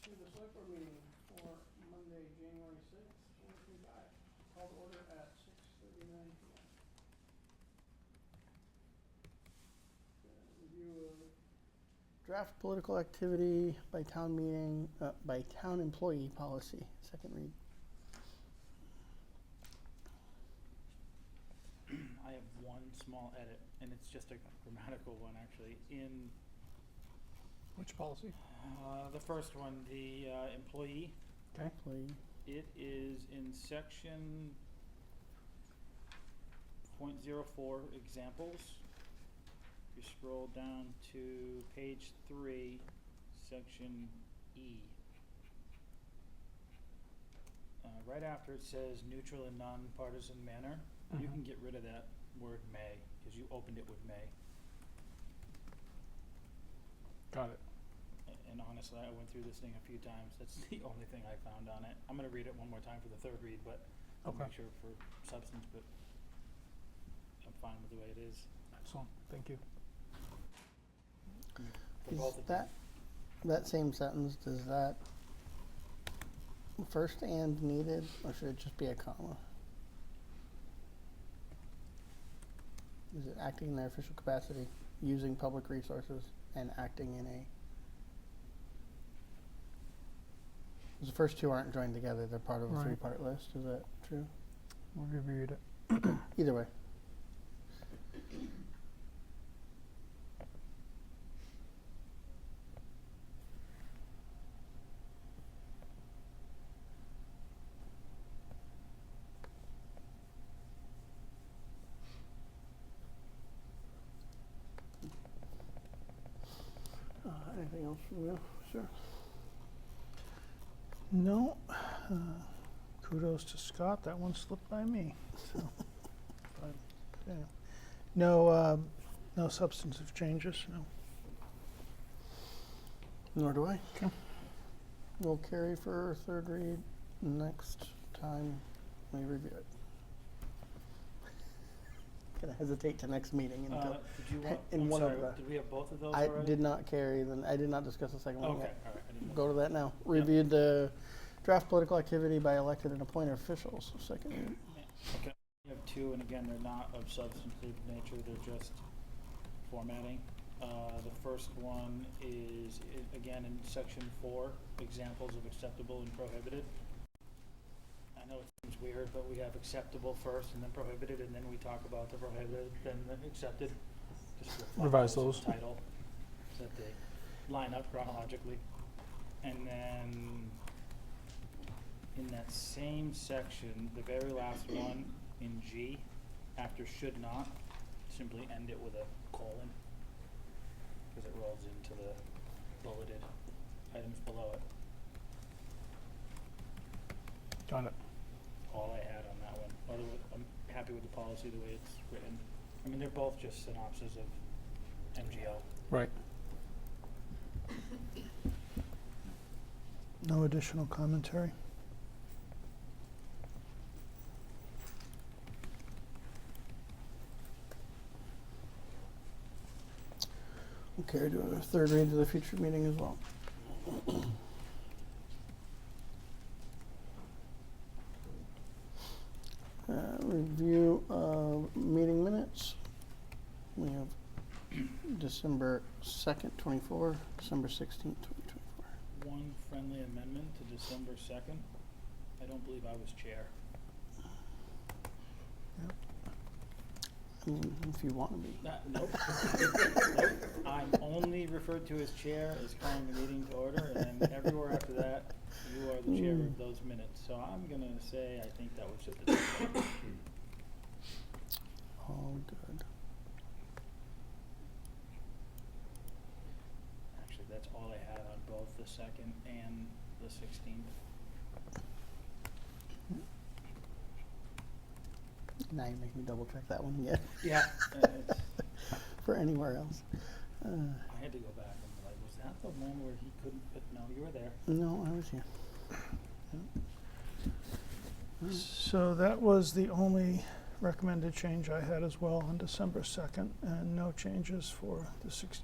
To the select board meeting for Monday, January 6th, 2025. Call to order at 6:39 p.m. Review of draft political activity by town meeting, by town employee policy. Second read. I have one small edit, and it's just a grammatical one, actually. In Which policy? the first one, the employee, Okay. Employee. it is in section .04 examples. You scroll down to page 3, section E. Right after it says neutral and nonpartisan manner, you can get rid of that word may, because you opened it with may. Got it. And honestly, I went through this thing a few times. That's the only thing I found on it. I'm going to read it one more time for the third read, but I'll Okay. make sure for substance, but I'm fine with the way it is. Excellent. Thank you. For both Is of them. that same sentence, does that first and needed, or should it just be a comma? Is it acting in their official capacity, using public resources, and acting in a... 'Cause the first two aren't joined together, they're part of a Right. three-part list, is that true? We'll reviewed it. Either way. Anything else from you, sir? No. Kudos to Scott. That one slipped by me. So, but, yeah. No, no substantive changes. No. Nor do I. Okay. We'll carry for third read next time we review it. Gonna hesitate to next meeting until Did you want, in I'm one sorry, of the... did we have both of those I already? did not carry, I did not discuss the second one Okay, yet. all right. I didn't know. Go to that now. Yep. Reviewed the draft political activity by elected and appointed officials, second read. Okay. We have two, and again, they're not of substantive nature, they're just formatting. The first one is, again, in section 4, examples of acceptable and prohibited. I know it seems weird, but we have acceptable first and then prohibited, and then we talk about the prohibited, then the accepted. Just reflect Revise in the those. Title, so that they line up chronologically. And then in that same section, the very last one in G, after should not, simply end it with a colon, because it rolls into the bulleted items below it. Got it. All I had on that one. Otherwise, I'm happy with the policy the way it's written. I mean, they're both just synopses of MGL. Right. No additional commentary. We'll carry to a third read to the future meeting as well. Review of meeting minutes. We have December 2nd, 24, December 16th, 2024. One friendly amendment to December 2nd. I don't believe I was chair. Yep. I mean, if you want to be. Nope. Nope. I'm only referred to as chair as calling the meeting to order, and then everywhere after that, you are the chair of those minutes. So I'm going to say I think that was just a typo. All good. Actually, that's all I had on both the 2nd and the 16th. Now you make me double check that one again Yeah. for anywhere else. I had to go back and be like, was that the one where he couldn't, but no, you were there. No, I was here. So that was the only recommended change I had as well on December 2nd, and no changes for the 16th.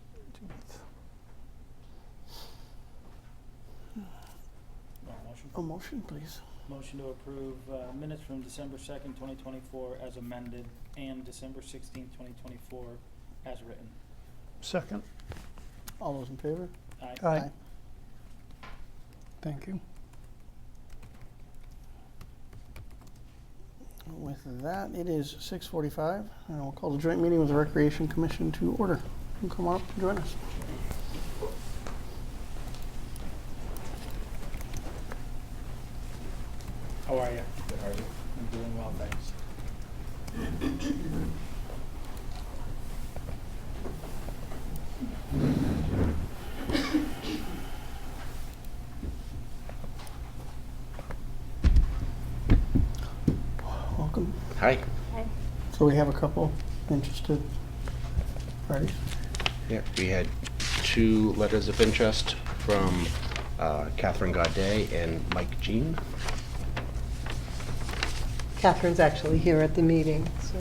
A motion, please. Motion to approve minutes from December 2nd, 2024 as amended and December 16th, 2024 as written. Second. All those in favor? Aye. Aye. Thank you. With that, it is 6:45, and we'll call the joint meeting with the Recreation Commission to order. You can come on up and join us. How are you? Good, how are you? I'm doing well, thanks. Welcome. Hi. So we have a couple interested parties. Yeah, we had 2 letters of interest from Catherine Gaudet and Mike Jean. Catherine's actually here at the meeting, so.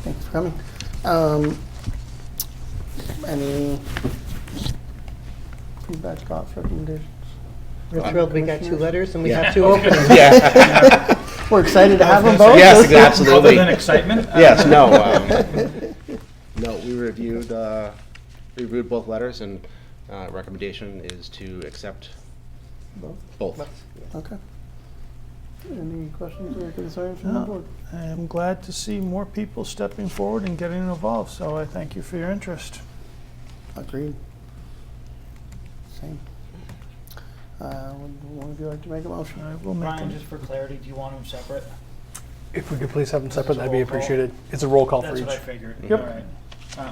Thanks for coming. Any feedback, thoughts, recommendations? We're thrilled we got 2 Commissioners? letters and we Yeah. have 2 openings. Yeah. We're excited to have them both. Yes, Other absolutely. than excitement? Yes, no. No, we reviewed both letters, and recommendation is to accept both. Okay. Any questions or concerns from the No. board? I'm glad to see more people stepping forward and getting involved, so I thank you for your interest. Agreed. Same. Would one of you like to make a motion? I will make Brian, a just for clarity, do you want them separate? If we could please have them Is separate, this a that'd be roll call? appreciated. It's a roll call for That's each. what I figured. Yep. All right.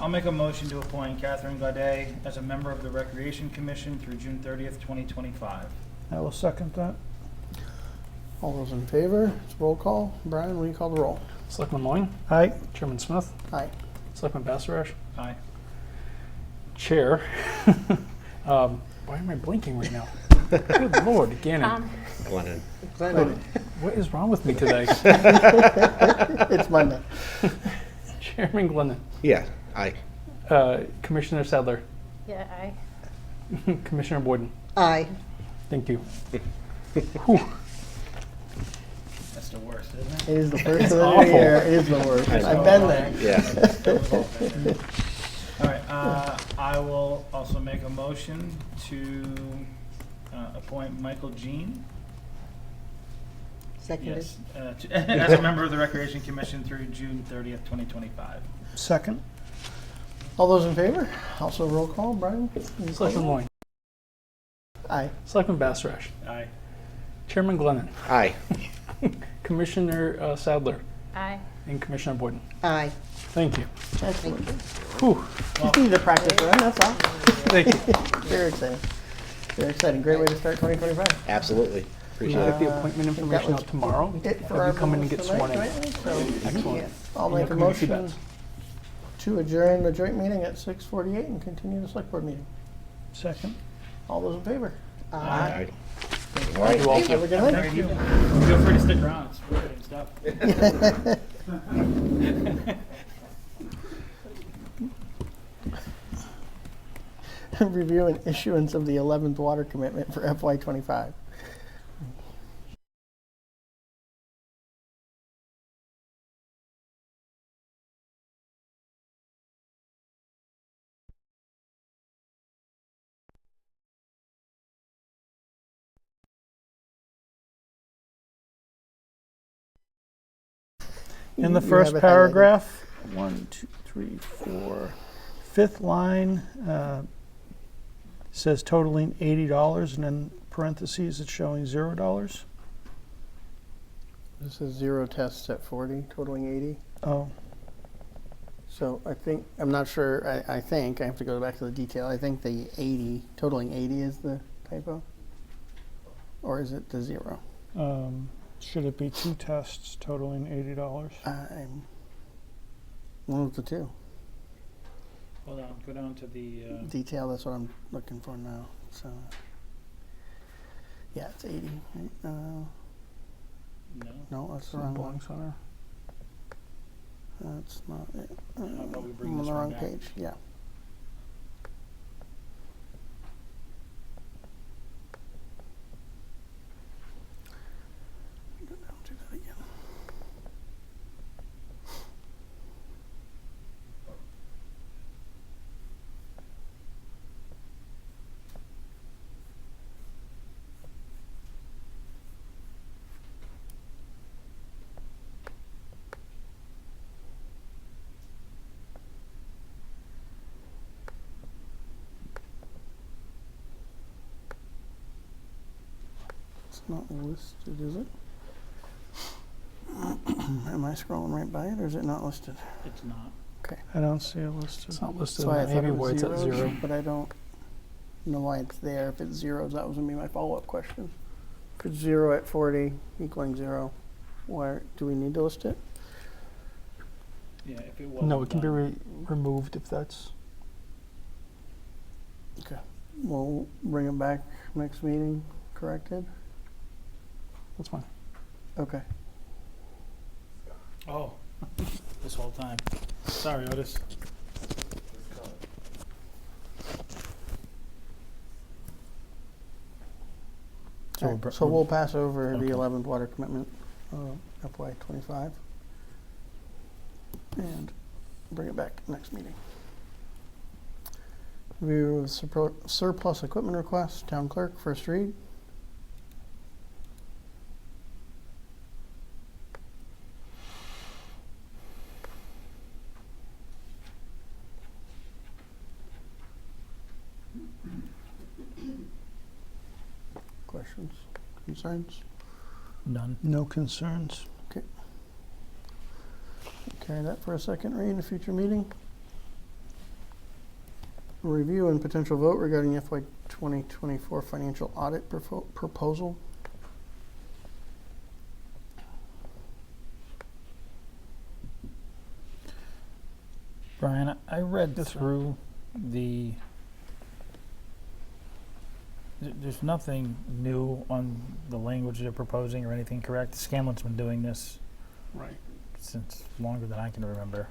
I'll make a motion to appoint Catherine Gaudet as a member of the Recreation Commission through June 30th, 2025. I will second that. All those in favor? It's roll call. Brian, will you call the roll? Selectman Loin, Aye. Chairman Smith, Aye. Selectman Bassarash, Aye. Chair. Why am I blinking right now? Good Lord, Gannon. Glennon. Glennon. What is wrong with me today? It's Monday. Chairman Glennon, Yeah, aye. Commissioner Sadler, Yeah, Commissioner Boyden. Aye. Thank you. That's the worst, isn't it? It is the first It's of the awful. new year. It is the worst. I know. I've been there. Yeah. All right, I will also make a motion to appoint Michael Jean, Seconded. as a member of the Recreation Commission through June 30th, 2025. Second. All those in favor? Also roll call. Brian? will you call Selectman the roll? Loin, Aye. Selectman Bassarash, Aye. Chairman Glennon, Aye. Commissioner Sadler, aye. and Commissioner Boyden. Aye. Thank you. Excellent. Whew. Just need to practice run, that's all. Thank you. Very exciting. Very exciting. Great way to start 2025. Absolutely. Will Appreciate you it. get the appointment information was out tomorrow? It for Have our you come in and get votes sworn in? tonight, right? So Excellent. I'll And make your a community motion bets. to adjourn the joint meeting at 6:48 and continue the select board meeting. Second. All those in favor? Aye. Aye. All right. you all. Have a good Have a night. great evening. Feel free to stick around, it's riveting stuff. Review and issuance of the 11th water commitment for FY25. In the You first have it highlighted. paragraph, 1, 2, 3, 4, fifth line says totaling $80, and in parentheses it's showing $0. This is 0 tests at 40, totaling 80. Oh, So I think, I'm not sure, I think, I have to go back to the detail. I think the 80, totaling 80 is the typo? Or is it the 0? should it be 2 tests totaling $80? I'm one of the two. Hold on, go down to the, Detail, that's what I'm looking for now. So, yeah, it's 80. Right? no, No, that's the Some wrong one. blanks on there. That's not it. How about we bring I'm on this the one wrong back? page. Yeah. not listed, is it? Am I scrolling right by it, or is it not listed? It's not. Okay. I don't see it listed. It's not listed. So I thought Maybe it where was it's at zeros, 0. but I don't know why it's there. If it's zeros, that was gonna be my follow-up question. If it's 0 at 40 equaling 0, where do we need to list it? Yeah, if it wasn't No, it can be done- removed if that's. Okay. We'll bring it back next meeting, corrected? That's fine. Okay. Oh, this whole time. Sorry, Otis. So Alright, we're- so we'll pass over Okay. the 11th water commitment, FY '25, and bring it back next meeting. Review of surplus equipment request, town clerk, first read. Questions, concerns? None. No concerns. Carry that for a second read in a future meeting. Review and potential vote regarding FY 2024 financial audit proposal. Brian, I read through the. There's nothing new on the language they're proposing or anything, correct? Scanlon's been doing this Right. since longer than I can remember.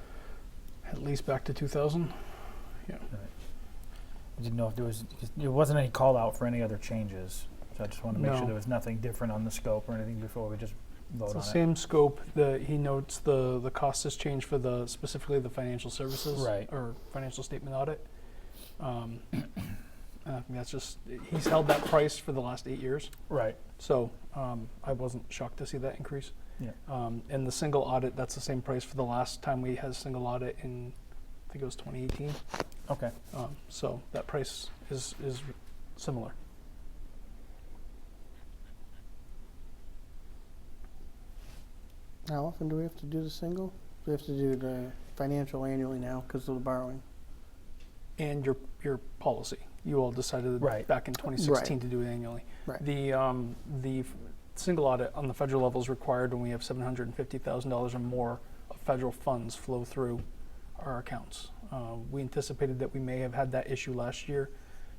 At least back to 2000. I didn't know if there wasn't any call out for any other changes. So I just want to make sure No. there was nothing different on the scope or anything before we just vote It's the on it. same scope. He notes the cost has changed for specifically the financial services. Right. Or financial statement audit. I think that's just, he's held that price for the last 8 years. Right. So I wasn't shocked to see that increase. Yeah. And the single audit, that's the same price for the last time we had a single audit in, I think it was 2018. Okay. So that price is similar. How often do we have to do the single? We have to do the financial annually now because of the borrowing. And your policy, you all decided Right. back in 2016 to do it annually. Right. The single audit on the federal level is required when we have $750,000 or more of federal funds flow through our accounts. We anticipated that we may have had that issue last year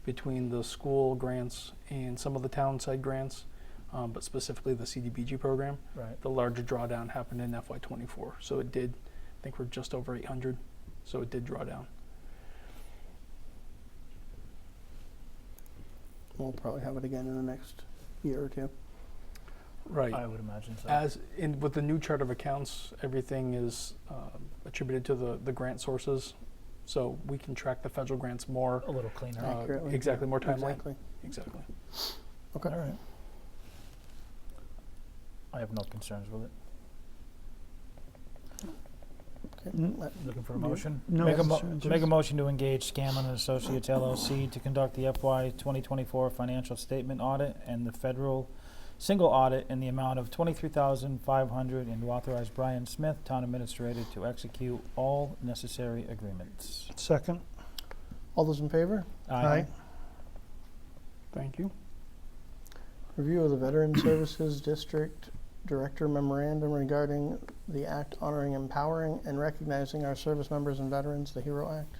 between the school grants and some of the town side grants, but specifically the CDBG program. Right. The larger drawdown happened in FY '24, so it did. I think we're just over 800, so it did draw down. We'll probably have it again in the next year or two. Right. I would imagine so. As in with the new chart of accounts, everything is attributed to the grant sources, so we can track the federal grants more a little cleaner. Accurately. exactly, more timely. Exactly. Exactly. Okay. All right. I have no concerns with it. Okay. Looking for a motion? No Make concerns. make a motion to engage Scanlon and Associates LLC to conduct the FY 2024 financial statement audit and the federal single audit in the amount of $23,500 and to authorize Brian Smith, Town Administrator, to execute all necessary agreements. Second. All those in favor? Thank you. Review of the Veteran Services District Director Memorandum regarding the act honoring, empowering, and recognizing our service members and veterans, the HERO Act.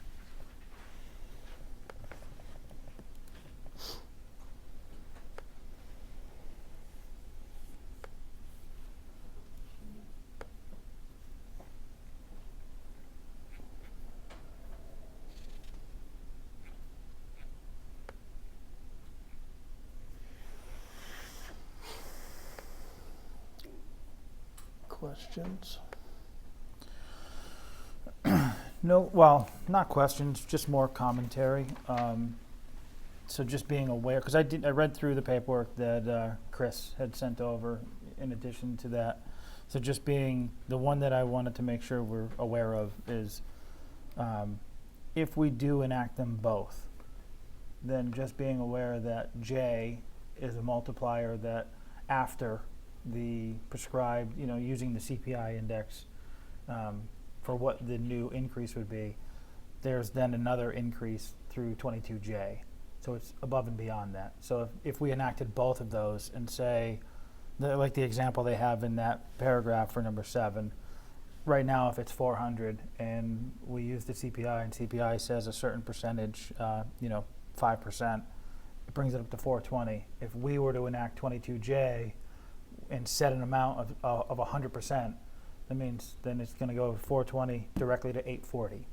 Questions? No, well, not questions, just more commentary. So just being aware, because I read through the paperwork that Chris had sent over in addition to that. So just being, the one that I wanted to make sure we're aware of is if we do enact them both, then just being aware that J is a multiplier that after the prescribed, using the CPI index for what the new increase would be, there's then another increase through 22J. So it's above and beyond that. So if we enacted both of those and say, like the example they have in that paragraph for number 7, right now if it's 400 and we use the CPI and CPI says a certain percentage, 5%, it brings it up to 420. If we were to enact 22J and set an amount of 100%, that means then it's going to go 420 directly to 840.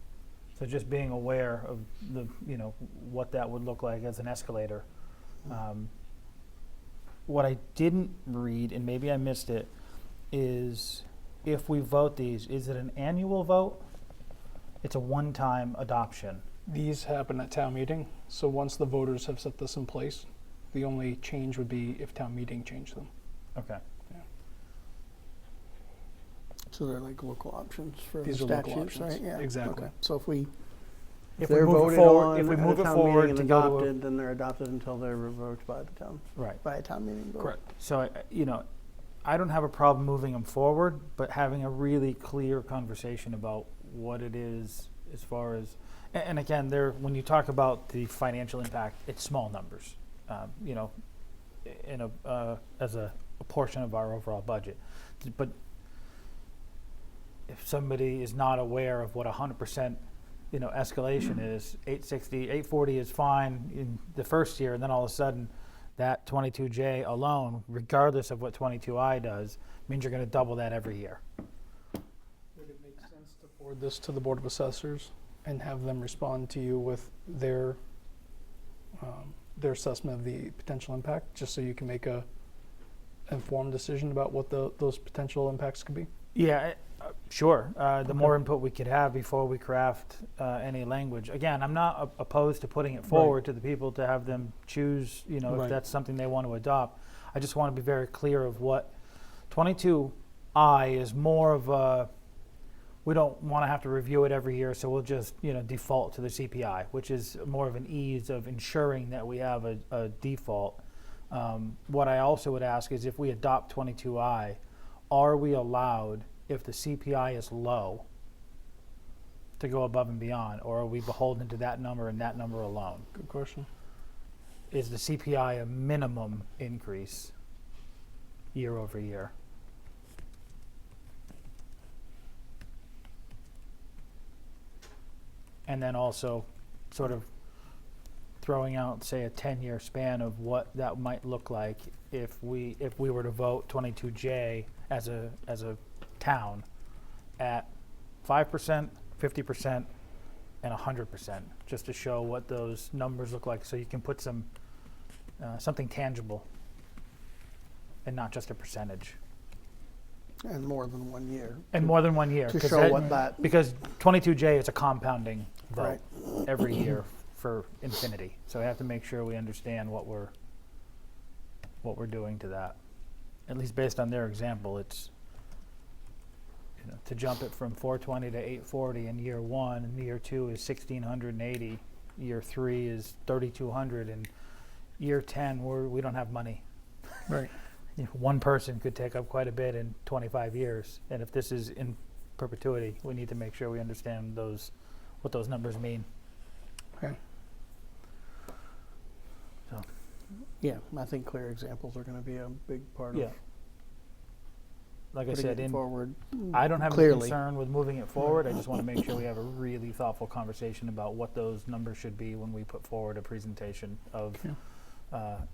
So just being aware of the, what that would look like as an escalator. What I didn't read, and maybe I missed it, is if we vote these, is it an annual vote? It's a one-time adoption. These happen at town meeting, so once the voters have set this in place, the only change would be if town meeting changed them. Okay. So they're like local options for the These are local statutes, right? options. Yeah. Exactly. Okay. So if we If they're we move voted it forward, on if we at move a it town forward meeting to and go to adopted, then they're adopted until they're revoked by right. by a town meeting vote. So I don't have a problem moving them forward, but having a really clear conversation about what it is as far as, and again, when you talk about the financial impact, it's small numbers, as a portion of our overall budget. But if somebody is not aware of what 100%, escalation is, 860, 840 is fine in the first year, and then all of a sudden, that 22J alone, regardless of what 22I does, means you're going to double that every year. Would it make sense to forward this to the Board of Assessors and have them respond to you with their assessment of the potential impact, just so you can make a informed decision about what those potential impacts could be? Yeah, sure. The more input we could have before we craft any language. Again, I'm not opposed to putting it forward to the people to have them choose, Right. if that's something they want to adopt. I just want to be very clear of what 22I is more of a, we don't want to have to review it every year, so we'll just, default to the CPI, which is more of an ease of ensuring that we have a default. What I also would ask is if we adopt 22I, are we allowed, if the CPI is low, to go above and beyond, or are we beholden to that number and that number alone? Good question. Is the CPI a minimum increase year over year? And then also sort of throwing out, say, a 10-year span of what that might look like if we were to vote 22J as a town at 5%, 50%, and 100%, just to show what those numbers look like, so you can put something tangible and not just a percentage. And more than 1 year. And more than 1 year. To show what that. Because 22J is a compounding vote Right. every year for infinity. So we have to make sure we understand what we're doing to that. At least based on their example, it's to jump it from 420 to 840 in year 1, and year 2 is 1,680, year 3 is 3,200, and year 10 we don't have money. Right. One person could take up quite a bit in 25 years, and if this is in perpetuity, we need to make sure we understand what those numbers mean. Okay. So, Yeah, I think clear examples are going to be a big part yeah. of Like I putting said, it forward. I don't have any clearly. concern with moving it forward. I just want to make sure we have a really thoughtful conversation about what those numbers should be when we put forward a presentation of,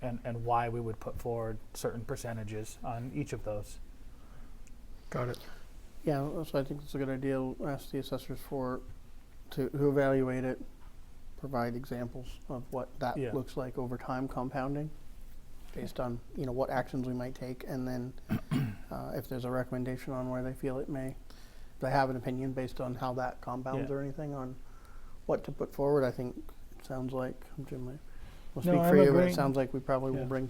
and why we would put forward certain percentages on each of those. Got it. Yeah, so I think it's a good idea. We'll ask the assessors to evaluate it, provide examples of what that Yeah. looks like over time, compounding, based on what actions we might take, and then if there's a recommendation on where they feel it may, if they have an opinion based on how that compounds Yeah. or anything on what to put forward. I think it sounds like Jim will No, speak I'm for you, but it agreeing. sounds like we probably Yeah. will bring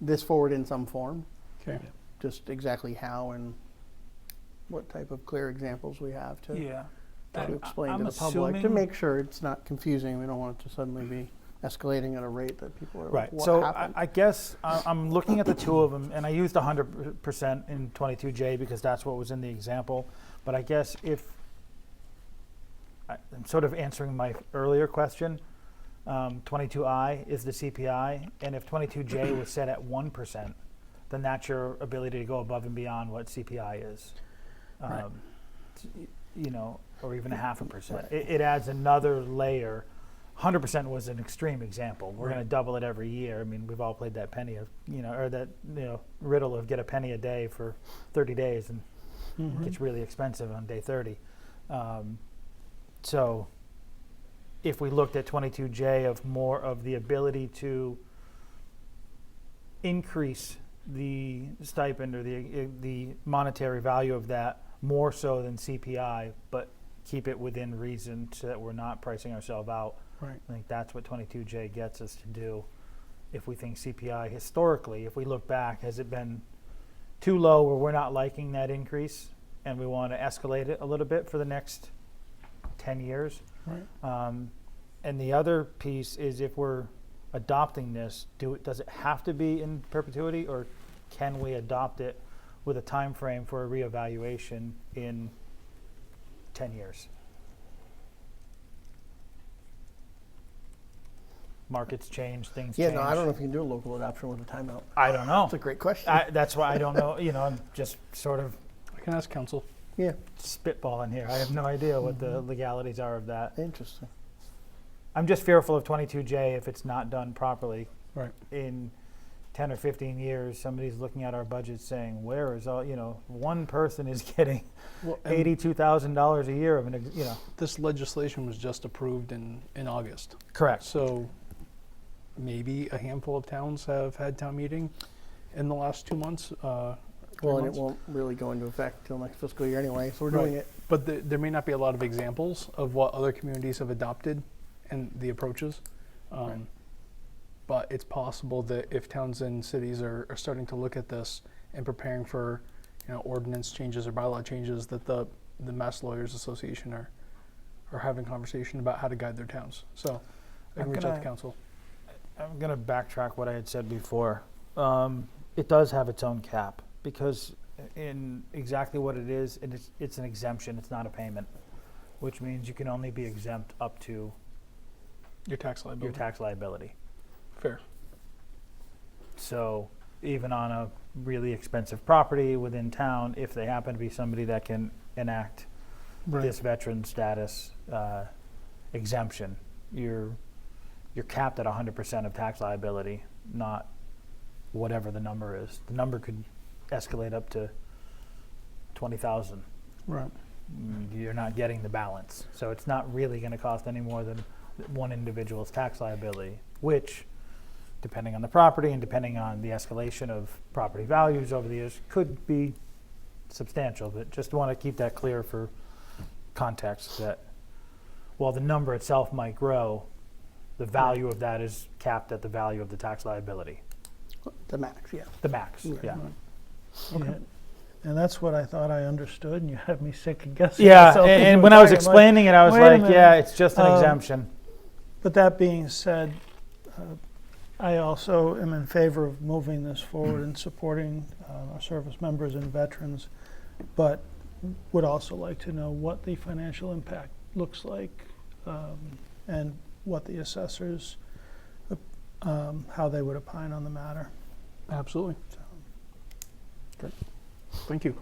this forward in some form. Okay. Just exactly how and what type of clear examples we have to Yeah. to explain I'm to the public to assuming- make sure it's not confusing. We don't want it to suddenly be escalating at a rate that people are Right, what so happened? I guess I'm looking at the two of them, and I used 100% in 22J because that's what was in the example. But I guess I'm sort of answering my earlier question, 22I is the CPI, and if 22J was set at 1%, then that's your ability to go above and beyond what CPI is. Right. You know, or even 0.5%. Right. It adds another layer. 100% was an extreme example. We're going to double it every year. I mean, we've all played that riddle of get a penny a day for 30 days, and it gets really expensive on day 30. So if we looked at 22J of more of the ability to increase the stipend or the monetary value of that more so than CPI, but keep it within reason so that we're not pricing ourselves out. Right. I think that's what 22J gets us to do. If we think CPI historically, if we look back, has it been too low where we're not liking that increase and we want to escalate it a little bit for the next 10 years? Right. And the other piece is if we're adopting this, does it have to be in perpetuity, or can we adopt it with a time frame for a reevaluation in 10 years? Markets change, things Yeah, change. no, I don't know if you can do a local adoption with a timeout. I don't know. That's a great question. That's why I don't know. You know, I'm just sort of I can ask council. Yeah, spitballing here. I have no idea what the legalities are of that. interesting. I'm just fearful of 22J if it's not done properly. Right. In 10 or 15 years, somebody's looking at our budget saying, where is all, one person is getting Well, $82,000 a year of this legislation was just approved in August. Correct. So maybe a handful of towns have had town meeting in the last 2 months. Well, and it won't really go into effect till next fiscal year anyway, so we're doing it. But there may not be a lot of examples of what other communities have adopted and the approaches. Right. But it's possible that if towns and cities are starting to look at this and preparing for ordinance changes or bylaw changes, that the Mass Lawyers Association are having conversation about how to guide their towns. So I can reach out to council. I'm going to backtrack what I had said before. It does have its own cap because in exactly what it is, it's an exemption. It's not a payment, which means you can only be exempt up to Your tax liability. your tax liability. Fair. So even on a really expensive property within town, if they happen to be somebody that can enact this veteran status exemption, you're capped at 100% of tax liability, not whatever the number is. The number could escalate up to 20,000. Right. You're not getting the balance. So it's not really going to cost any more than one individual's tax liability, which, depending on the property and depending on the escalation of property values over the years, could be substantial. But just want to keep that clear for context that while the number itself might grow, the value of that is capped at the value of the tax liability, The max, yeah. the max. Yeah. Yeah. Yeah. And that's what I thought I understood, and you had me second guessing Yeah, myself as you and were when I was talking, I'm like, explaining it, I was wait a like, minute. yeah, it's just an Um, exemption. But that being said, I also am in favor of moving this forward and supporting our service members and veterans, but would also like to know what the financial impact looks like and what the assessors, how they would opine on the matter. Absolutely. Great. Thank you.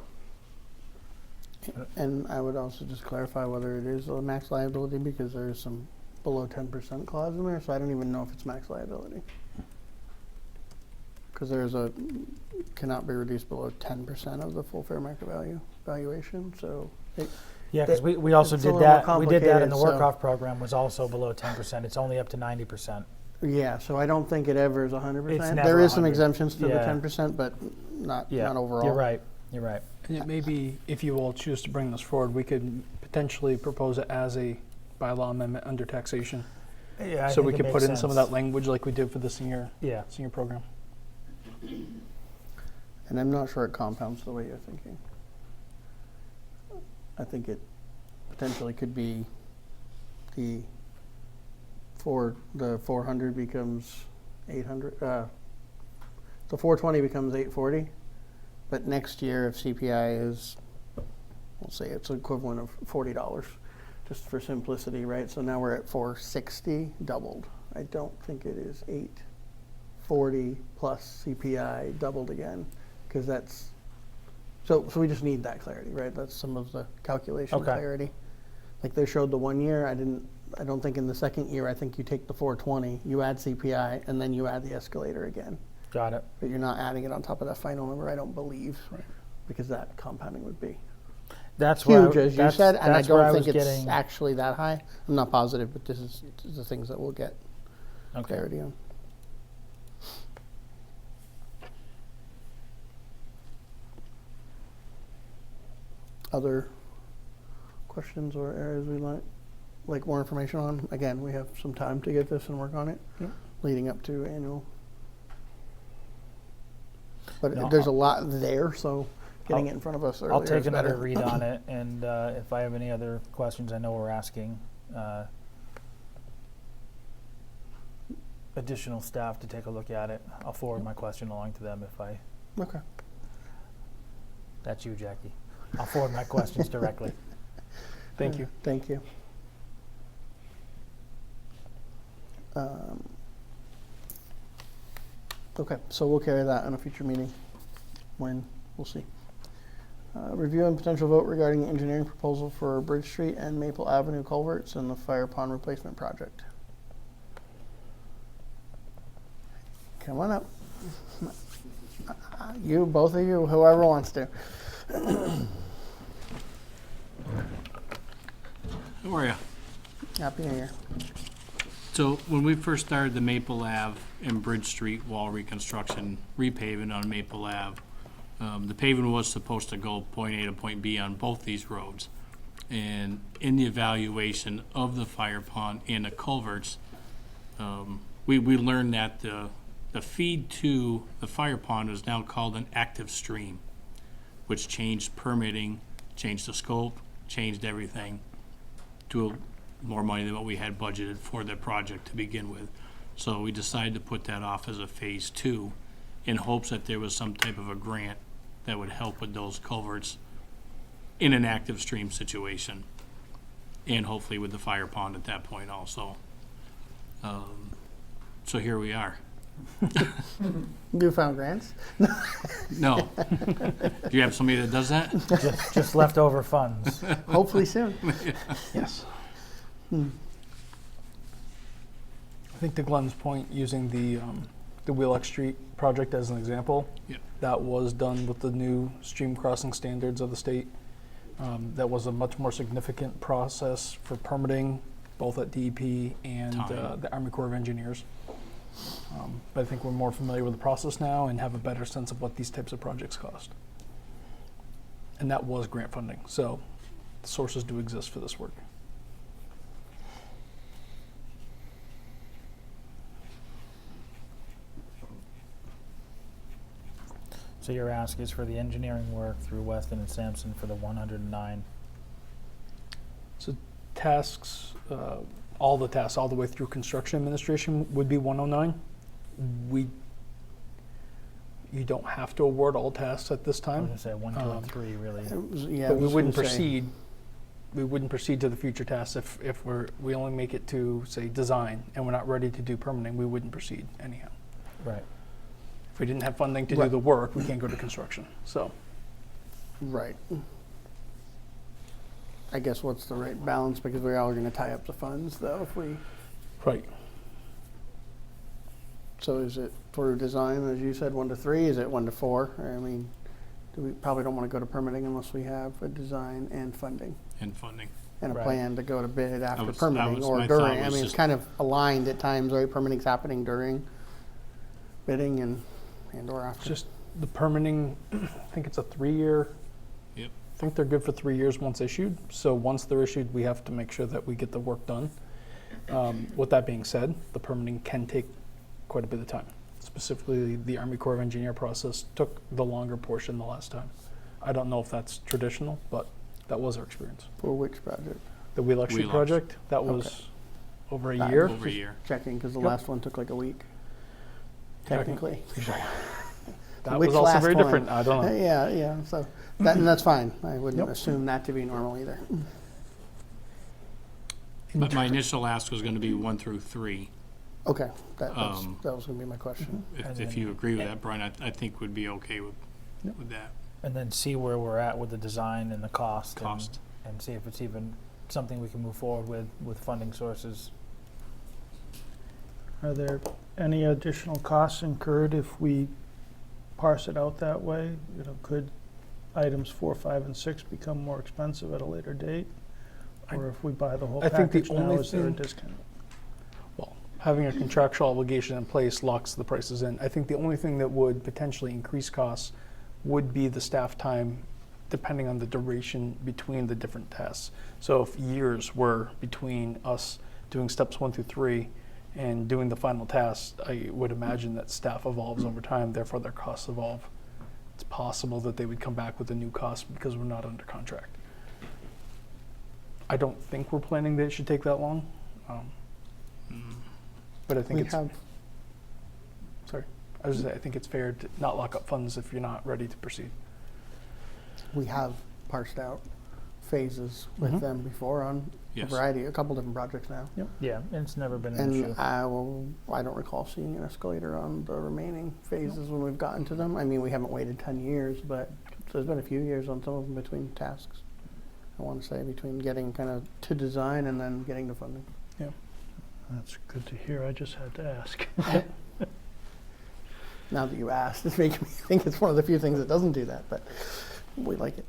And I would also just clarify whether it is a max liability, because there is some below 10% clause in there, so I don't even know if it's max liability. Because there's cannot be reduced below 10% of the full fair market value valuation, so. Yeah, because we also it's a did little more that. We did that in the complicated, work-off program was also below 10%. It's only up to 90%. Yeah, so I don't think it ever is 100%. It's There never is some 100. exemptions to the Yeah. 10%, but not overall. You're right. You're right. And it may be, if you all choose to bring this forward, we could potentially propose it as a bylaw amendment under taxation. Yeah, So we could put in some of that language like we did for the senior program. And I'm not sure it compounds the way you're thinking. I think it potentially could be the the 400 becomes 800, the 420 becomes 840, but next year if CPI is, we'll say it's equivalent of $40, just for simplicity, right? So now we're at 460, doubled. I don't think it is 840 plus CPI doubled again, because that's, so we just need that clarity, right? That's some of the calculation Okay. clarity. Like they showed the 1 year, I don't think in the second year, I think you take the 420, you add CPI, and then you add the escalator again. Got it. But you're not adding it on top of that final number, I don't believe, Right. because that compounding would be That's where huge, as you said, and I that's where don't think was it's getting, actually that high. I'm not positive, but this is the things that we'll get okay. clarity on. Other questions or areas we'd like more information on? Again, we have some time to get this and work on it, Yep. leading up to annual. But No, there's a lot there, so getting it in front of us earlier I'll take is another better. read on it, and if I have any other questions, I know we're asking additional staff to take a look at it. I'll forward my question along to them if I. Okay. That's you, Jackie. I'll forward my questions directly. Thank you. Thank you. Okay, so we'll carry that in a future meeting when, we'll see. Review and potential vote regarding the engineering proposal for Bridge Street and Maple Avenue culverts and the fire pond replacement project. Come on up. You, both of you, whoever wants to. How are you? Happy New Year. So when we first started the Maple Ave and Bridge Street wall reconstruction, repaving on Maple Ave, the paving was supposed to go point A to point B on both these roads. And in the evaluation of the fire pond and the culverts, we learned that the feed to the fire pond is now called an active stream, which changed permitting, changed the scope, changed everything to more money than what we had budgeted for the project to begin with. So we decided to put that off as a phase 2 in hopes that there was some type of a grant that would help with those culverts in an active stream situation, and hopefully with the fire pond at that point also. So here we are. You found grants? No. Do you have somebody that does that? just leftover funds. Hopefully soon. Yes. I think to Glenn's point, using the Wheelock Street project as an example, Yep. that was done with the new stream crossing standards of the state. That was a much more significant process for permitting, both at DEP and Time. the Army Corps of Engineers. But I think we're more familiar with the process now and have a better sense of what these types of projects cost. And that was grant funding, so the sources do exist for this work. So your ask is for the engineering work through Weston and Sampson for the 109. So tasks, all the tasks, all the way through construction administration would be 109. You don't have to award all tasks at this I was time, gonna say 1, 2, and 3 really. Yeah, but I we was wouldn't gonna say, proceed. We wouldn't proceed to the future tasks if we only make it to, say, design and we're not ready to do permitting. We wouldn't proceed anyhow. Right. If we didn't have funding to do Right. the work, we can't go to construction. So Right. I guess what's the right balance, because we're all gonna tie up the funds though if we, right. so is it for design, as you said, 1 to 3, is it 1 to 4? I mean, we probably don't wanna go to permitting unless we have a design and funding And funding. and a Right. plan to go to bid after was- permitting or my during. thought I was mean, it's just- kind of aligned at times, right? Permitting's happening during bidding and or after. Just the permitting, I think it's a 3-year. Yep. I think they're good for 3 years once issued. So once they're issued, we have to make sure that we get the work done. With that being said, the permitting can take quite a bit of time. Specifically, the Army Corps of Engineer process took the longer portion the last time. I don't know if that's traditional, but that was our experience. For which project? The Wheelock Street Wheelock. project, that was Okay. over a That year. over a year. Checking, because the Yep. last one took like a week, technically. That Which was also last very one? different. I don't know. Yeah, so, and that's fine. I wouldn't Yep. assume that to be normal either. But my initial ask was gonna be 1 through 3. Okay, that Um, was gonna be my question. If you agree with that, Brian, I think would be okay with that And then see where we're at with the design and the cost. cost. And see if it's even something we can move forward with funding sources. Are there any additional costs incurred if we parse it out that way? You know, could items 4, 5, and 6 become more expensive at a later date? Or if we buy the whole I think the package now, only is there a thing- discount? Well, having a contractual obligation in place locks the prices in. I think the only thing that would potentially increase costs would be the staff time, depending on the duration between the different tests. So if years were between us doing steps 1 through 3 and doing the final test, I would imagine that staff evolves over time, therefore their costs evolve. It's possible that they would come back with a new cost because we're not under contract. I don't think we're planning that it should take that long. But I think We it's, have, sorry, I was gonna say, I think it's fair to not lock up funds if you're not ready to proceed. we have parsed out phases with Mhm. them before on a Yes. variety, a couple different projects now. Yeah, and it's never been an issue. And I don't recall seeing an escalator on the remaining phases when we've gotten to them. I mean, we haven't waited 10 years, but there's been a few years on some of them between tasks. I want to say between getting kind of to design and then getting to funding. That's good to hear. I just had to ask. Now that you asked, it's making me think it's one of the few things that doesn't do that, but we like it.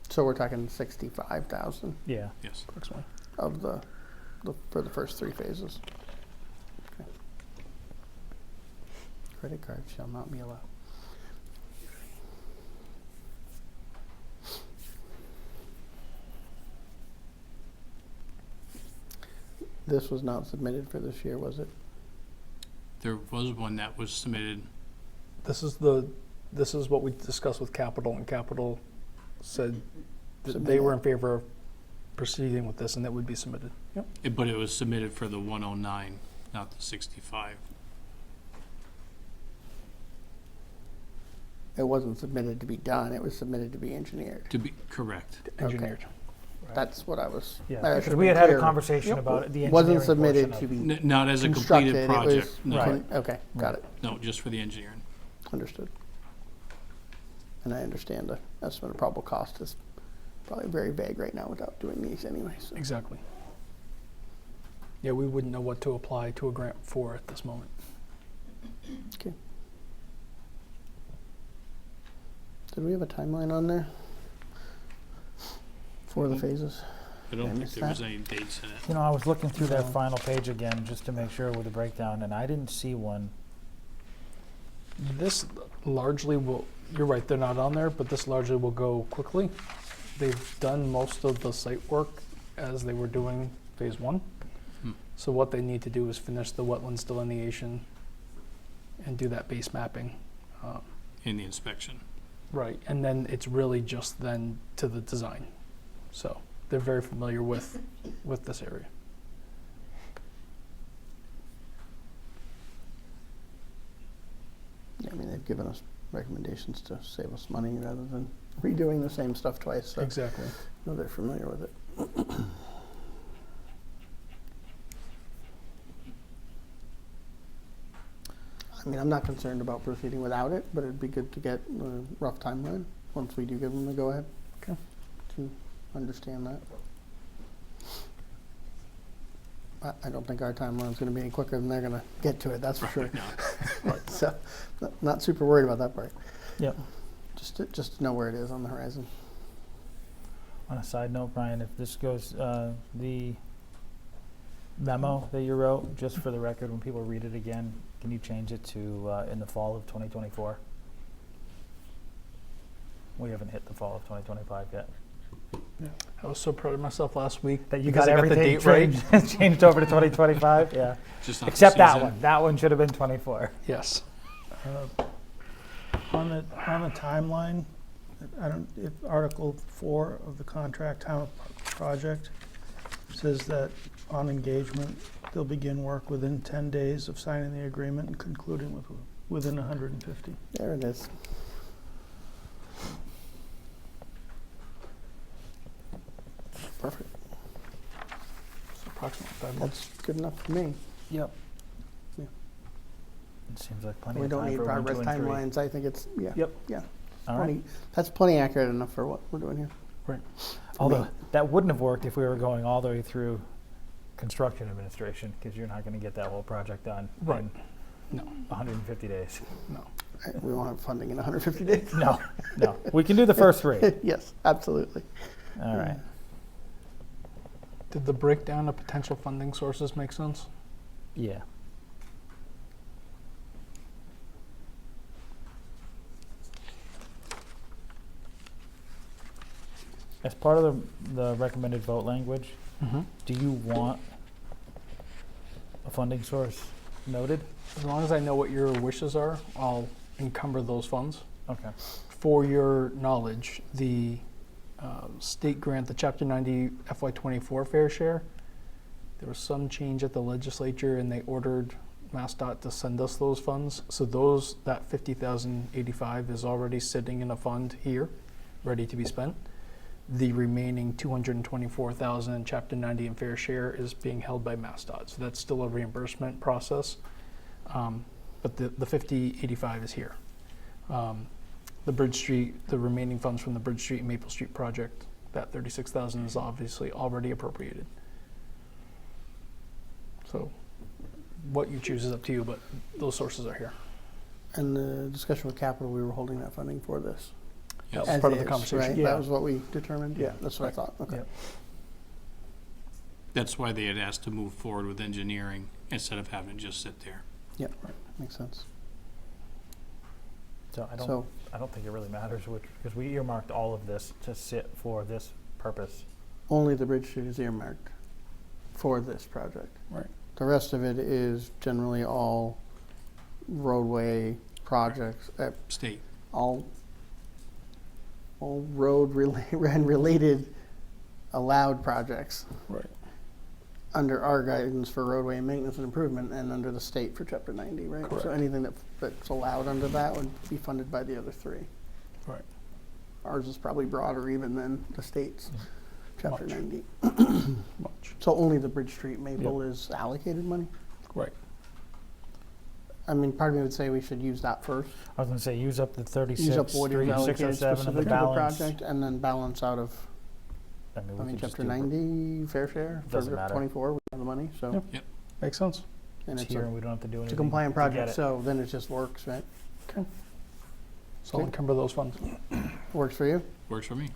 So we're talking 65,000 Yeah. Yes. Approximately. of for the first 3 phases. Okay. Credit cards shall not be allowed. This was not submitted for this year, was it? There was one that was submitted. This is what we discussed with Capital, and Capital said that Submit they were it. in favor of proceeding with this, and that would be submitted. Yep. But it was submitted for the 109, not the 65. It wasn't submitted to be done, it was submitted to be engineered. To be correct. Engineered. That's what I was. Yeah, I because should've we been had a clear. conversation Yep. about it, the Wasn't engineering submitted portion to of- be Not as a constructed, completed it project. was, No, Right. okay, got it, no, just for the engineering. understood. And I understand the estimate of probable cost is probably very vague right now without doing these anyway, so. Exactly. Yeah, we wouldn't know what to apply to a grant for at this moment. Okay. Did we have a timeline on there? For the phases? I don't I think missed there was that. any dates in it. You know, I was looking through that No. final page again just to make sure with the breakdown, and I didn't see one. This largely will, you're right, they're not on there, but this largely will go quickly. They've done most of the site work as they were doing phase 1. So what they need to do is finish the wetlands delineation and do that base mapping. In the inspection. Right, and then it's really just then to the design. So they're very familiar with this area. Yeah, I mean, they've given us recommendations to save us money rather than redoing the same stuff twice, so. Exactly. No, they're familiar with it. I mean, I'm not concerned about proceeding without it, but it'd be good to get a rough timeline once we do give them the go-ahead. Okay. To understand that. I don't think our timeline's gonna be any quicker than they're gonna get to it, that's for sure. No. So, not super worried about that part. Yep. Just to know where it is on the horizon. On a side note, Brian, if this goes, the memo that you wrote, just for the record, when people read it again, can you change it to in the fall of 2024? We haven't hit the fall of 2025 yet. I was so proud of myself last week That you because got I got the everything date right. changed, changed over to 2025? Yeah. Just not the Except that season. one. That one should have been 24. Yes. On the timeline, I don't, if Article 4 of the contract, town project, says that on engagement, they'll begin work within 10 days of signing the agreement and concluding within 150. There it is. Perfect. It's approximately 5 months. That's good enough for me. Yep. Yeah. It seems like plenty We of don't time need for 1, 2, progress and 3. timelines. I think it's, yeah. Yep. Yeah. All right. That's plenty accurate enough for what we're doing here. Although that wouldn't have worked if we were going all the way through construction administration, because you're not going to get that whole project done Right. in No. 150 days. No. We won't have funding in 150 days. No, no. We can do the first 3. Yes, absolutely. All right. Did the breakdown of potential funding sources make sense? Yeah. As part of the recommended vote language, Mm-hmm. do you want a funding source noted? As long as I know what your wishes are, I'll encumber those funds. Okay. For your knowledge, the state grant, the Chapter 90 FY24 fair share, there was some change at the legislature and they ordered MassDOT to send us those funds. So that 50,085 is already sitting in a fund here, ready to be spent. The remaining 224,000 in Chapter 90 and fair share is being held by MassDOT. So that's still a reimbursement process. But the 5085 is here. The Bridge Street, the remaining funds from the Bridge Street and Maple Street project, that 36,000 is obviously already appropriated. So what you choose is up to you, but those sources are here. And the discussion with capital, we were holding that funding for this. That was As part of the is, conversation. Right? Yeah. That was what we determined? Yeah, that's what I thought. Okay. Yep. That's why they had asked to move forward with engineering instead of having it just sit there. Yep, makes sense. So I So, don't think it really matters which, because we earmarked all of this to sit for this purpose. only the Bridge Street is earmarked for this project. Right. The rest of it is generally all roadway projects, State. all road and related allowed projects Right. under our guidance for roadway and maintenance and improvement and under the state for Chapter 90, right? So Correct. anything that's allowed under that would be funded by the other 3. Right. Ours is probably broader even than the state's Chapter Much. 90. Much. So only the Bridge Street Maple is allocated money? Right. I mean, part of me would say we should use that first. I was going to say, use up the 36, Use up what is 3, 6, or allocated 7 of specific the to the balance. project and then balance out of, I mean, I we mean, could just Chapter do 90, fair share. Doesn't for matter. 24, we have the money, so. Yep. Makes sense. And It's it's here, a, and we don't have to do anything. it's a compliant to get project, it. so then it just works, right? Okay. So I'll Okay. encumber those funds. Works for you? Works for me.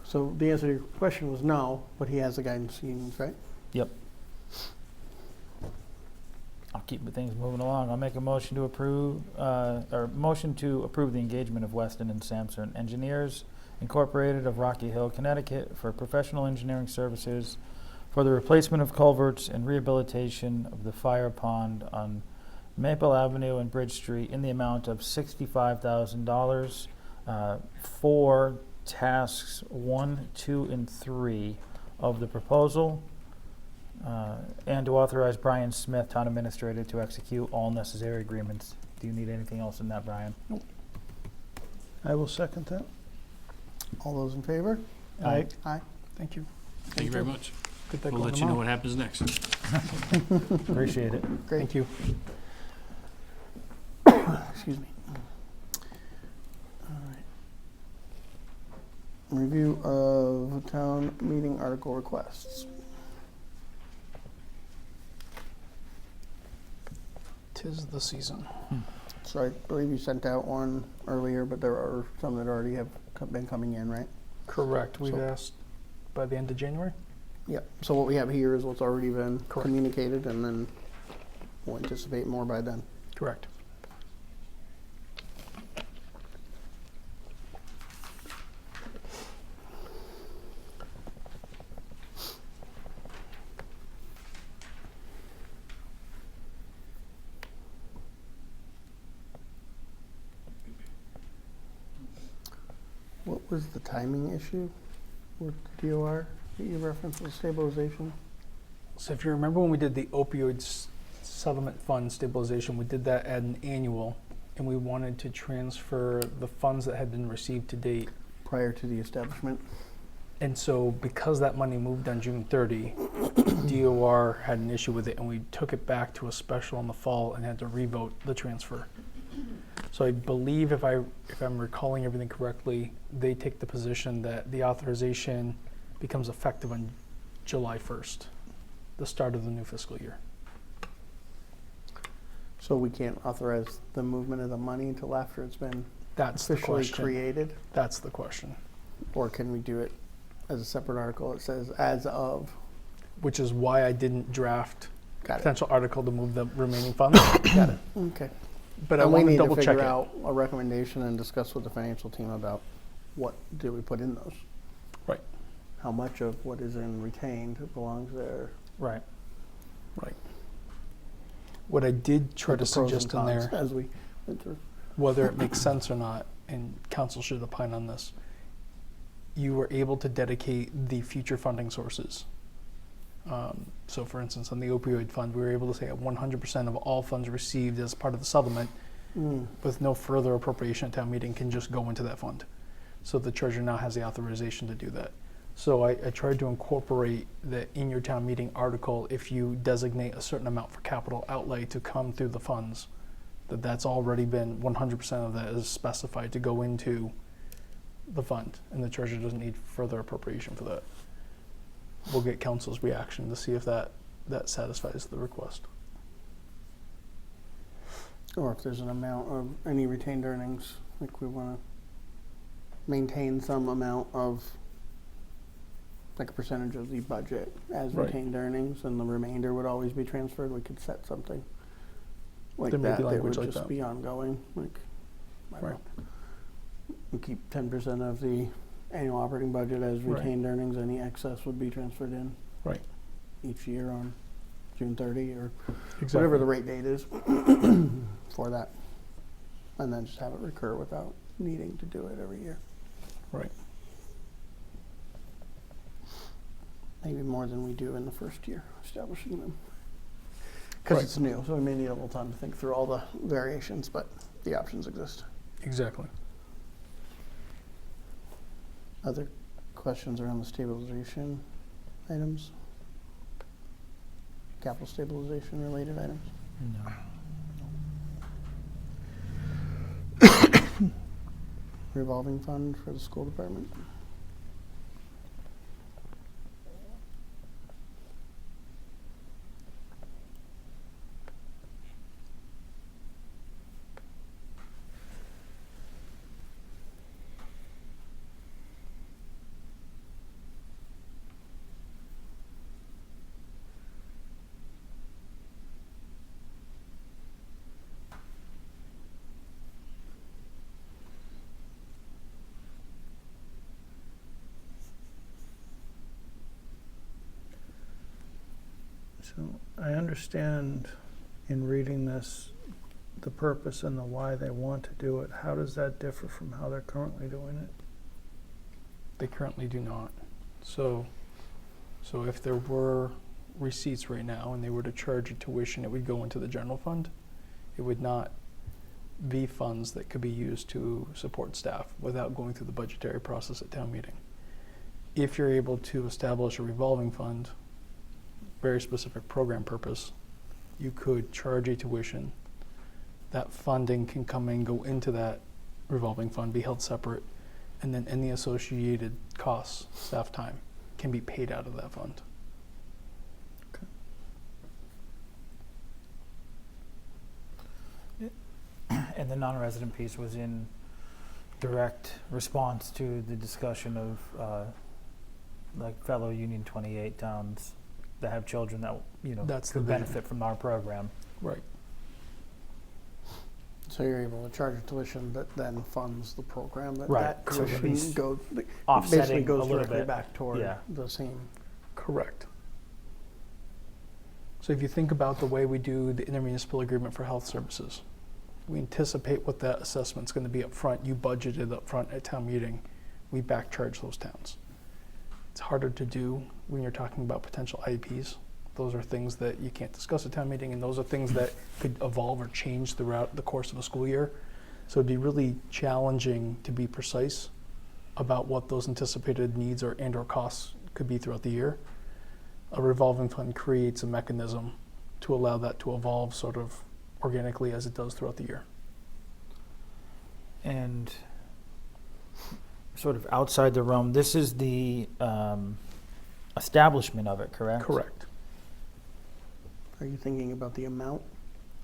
So the answer to your question was no, but he has the guidance he needs, right? Yep. I'll keep things moving along. I'll make a motion to approve, motion to approve the engagement of Weston and Sampson Engineers Incorporated of Rocky Hill, Connecticut for professional engineering services for the replacement of culverts and rehabilitation of the fire pond on Maple Avenue and Bridge Street in the amount of $65,000 for tasks 1, 2, and 3 of the proposal, and to authorize Brian Smith, Town Administrator, to execute all necessary agreements. Do you need anything else in that, Brian? I will second that. All those in favor? Aye. Aye. Thank you. Thank you very much. Get that We'll going let you know tomorrow. what happens next. Appreciate it. Great. Thank you. Excuse me. All right. Review of town meeting article requests. Tis the season. So I believe you sent out one earlier, but there are some that already have been coming in, right? Correct. We've So- asked by the end of January. Yep. So what we have here is what's already been Correct. communicated, and then we'll anticipate more by then. Correct. What was the timing issue? with DOR that you referenced with stabilization? So if you remember when we did the opioid settlement fund stabilization, we did that at an annual, and we wanted to transfer the funds that had been received to date. Prior to the establishment? And so because that money moved on June 30, DOR had an issue with it, and we took it back to a special in the fall and had to revote the transfer. So I believe if I'm recalling everything correctly, they take the position that the authorization becomes effective on July 1st, the start of the new fiscal year. So we can't authorize the movement of the money until after it's been That's the officially question. created? That's the question, Or can we do it as a separate article? It says as of. which is why I didn't draft Got it. potential article to move the remaining funds. Got it. Okay. But I And we want to need to double check figure it. out a recommendation and discuss with the financial team about what do we put in those? Right. How much of what is in retained belongs there? Right. Right. What I did try with to the pros and suggest in cons there, as we went through. whether it makes sense or not, and council should opine on this, you were able to dedicate the future funding sources. So for instance, on the opioid fund, we were able to say at 100% of all funds received as part of the settlement with no further appropriation at town meeting can just go into that fund. So the treasurer now has the authorization to do that. So I tried to incorporate that in your town meeting article, if you designate a certain amount for capital outlay to come through the funds, that's already been 100% of that is specified to go into the fund, and the treasurer doesn't need further appropriation for that. We'll get council's reaction to see if that satisfies the request. Or if there's an amount of any retained earnings, like we want to maintain some amount of, like a percentage of the budget as Right. retained earnings, and the remainder would always be transferred, we could set something like There may that, be that would language like just that. be ongoing, like, I don't Right. know. We keep 10% of the annual operating budget as Right. retained earnings, any excess would be transferred in Right. each year on June 30 or Exactly. whatever the rate date is for that. And then just have it recur without needing to do it every year. Right. Maybe more than we do in the first year establishing them. Because Right. it's new, so we may need a little time to think through all the variations, but the options exist. Exactly. Other questions around the stabilization items? Capital stabilization related items? No. Revolving fund for the school department? So I understand in reading this, the purpose and the why they want to do it. How does that differ from how they're currently doing it? They currently do not. So if there were receipts right now and they were to charge a tuition, it would go into the general fund. It would not be funds that could be used to support staff without going through the budgetary process at town meeting. If you're able to establish a revolving fund, very specific program purpose, you could charge a tuition. That funding can come and go into that revolving fund, be held separate, and then any associated costs, staff time, can be paid out of that fund. And the non-resident piece was in direct response to the discussion of like fellow Union 28 towns that have children that, That's the could vision. benefit from our program. Right. So you're able to charge a tuition that then funds the program that Right. that So at tuition least goes, basically Offsetting a goes little directly bit. back toward Yeah. the same. Correct. So if you think about the way we do the intermunicipal agreement for health services, we anticipate what that assessment's going to be up front. You budgeted up front at town meeting. We back charge those towns. It's harder to do when you're talking about potential IEPs. Those are things that you can't discuss at town meeting, and those are things that could evolve or change throughout the course of a school year. So it'd be really challenging to be precise about what those anticipated needs or costs could be throughout the year. A revolving fund creates a mechanism to allow that to evolve sort of organically as it does throughout the year. And sort of outside the realm, this is the establishment of it, correct? Correct. Are you thinking about the amount?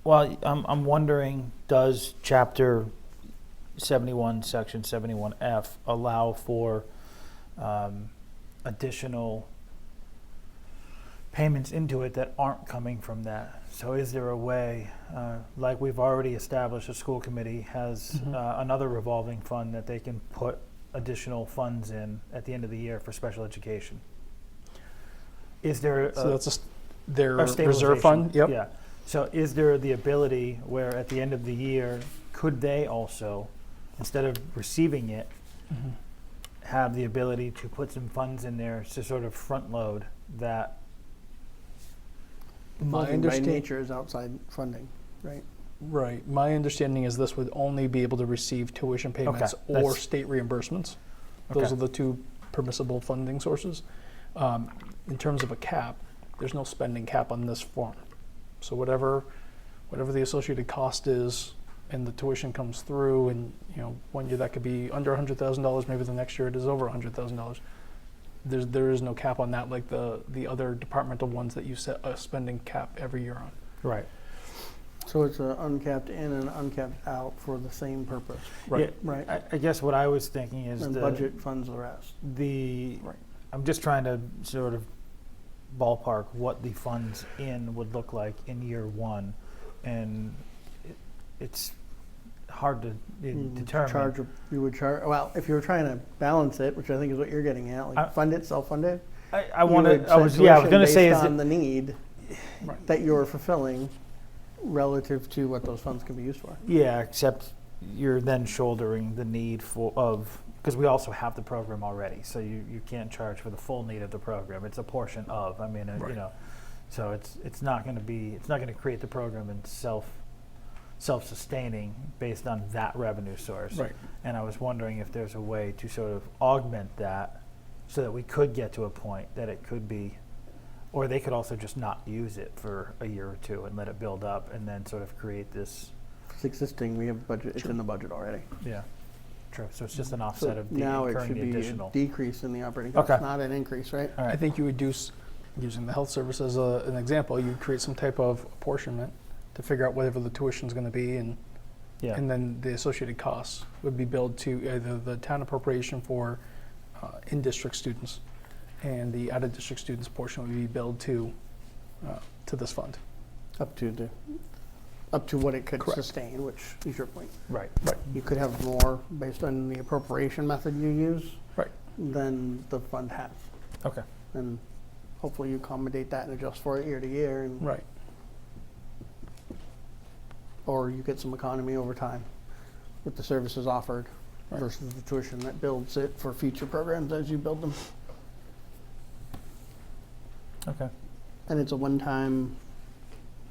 Well, I'm wondering, does Chapter 71, Section 71F allow for additional payments into it that aren't coming from that? So is there a way, like we've already established, a school committee has another revolving fund that they can put additional funds in at the end of the year for special education? Is there So that's their a reserve fund? Yep. Yeah. So is there the ability where at the end of the year, could they also, instead of receiving it, have the ability to put some funds in there to sort of front load that? My Revolving by understanding, nature is outside funding, right? right. My understanding is this would only be able to receive tuition payments or that's- state reimbursements. Those Okay. are the two permissible funding sources. In terms of a cap, there's no spending cap on this form. So whatever the associated cost is, and the tuition comes through, and one year that could be under $100,000, maybe the next year it is over $100,000. There is no cap on that, like the other departmental ones that you set a spending cap every year on. Right. So it's an uncapped in and uncapped out for the same purpose, Right. right? I guess what I was thinking is And the budget funds the rest. Right. I'm just trying to sort of ballpark what the funds in would look like in year one, and it's hard to determine. You would charge, well, if you were trying to balance it, which I think is what you're getting at, I- like fund it, self-funded. I want to. I was going to say is based on that, the need Right. that you're fulfilling relative to what those funds can be used for. yeah, except you're then shouldering the need because we also have the program already, so you can't charge for the full need of the program. It's a portion of. I mean, Right. so it's not going to create the program and self-sustaining based on that revenue source. Right. And I was wondering if there's a way to sort of augment that so that we could get to a point that it could be, or they could also just not use it for a year or two and let it build up and then sort of create this. It's existing, we have budget, it's in the budget already. Yeah. True. So it's just an So offset of now it incurring should the be a additional. decrease in the operating costs, Okay. not an increase, right? All right. I think you would using the health service as an example, you'd create some type of apportionment to figure out whatever the tuition's going to be, and Yeah. then the associated costs would be billed to either the town appropriation for in-district students, and the out-of-district students portion would be billed to this fund. Up to what it could Correct. sustain, which is your point. Right. You could have more based on the appropriation method you use Right. than the fund has. Okay. And hopefully you accommodate that and adjust for it year to year, and Right. or you get some economy over time with the services offered Right. versus the tuition that builds it for future programs as you build them. Okay. And it's a one-time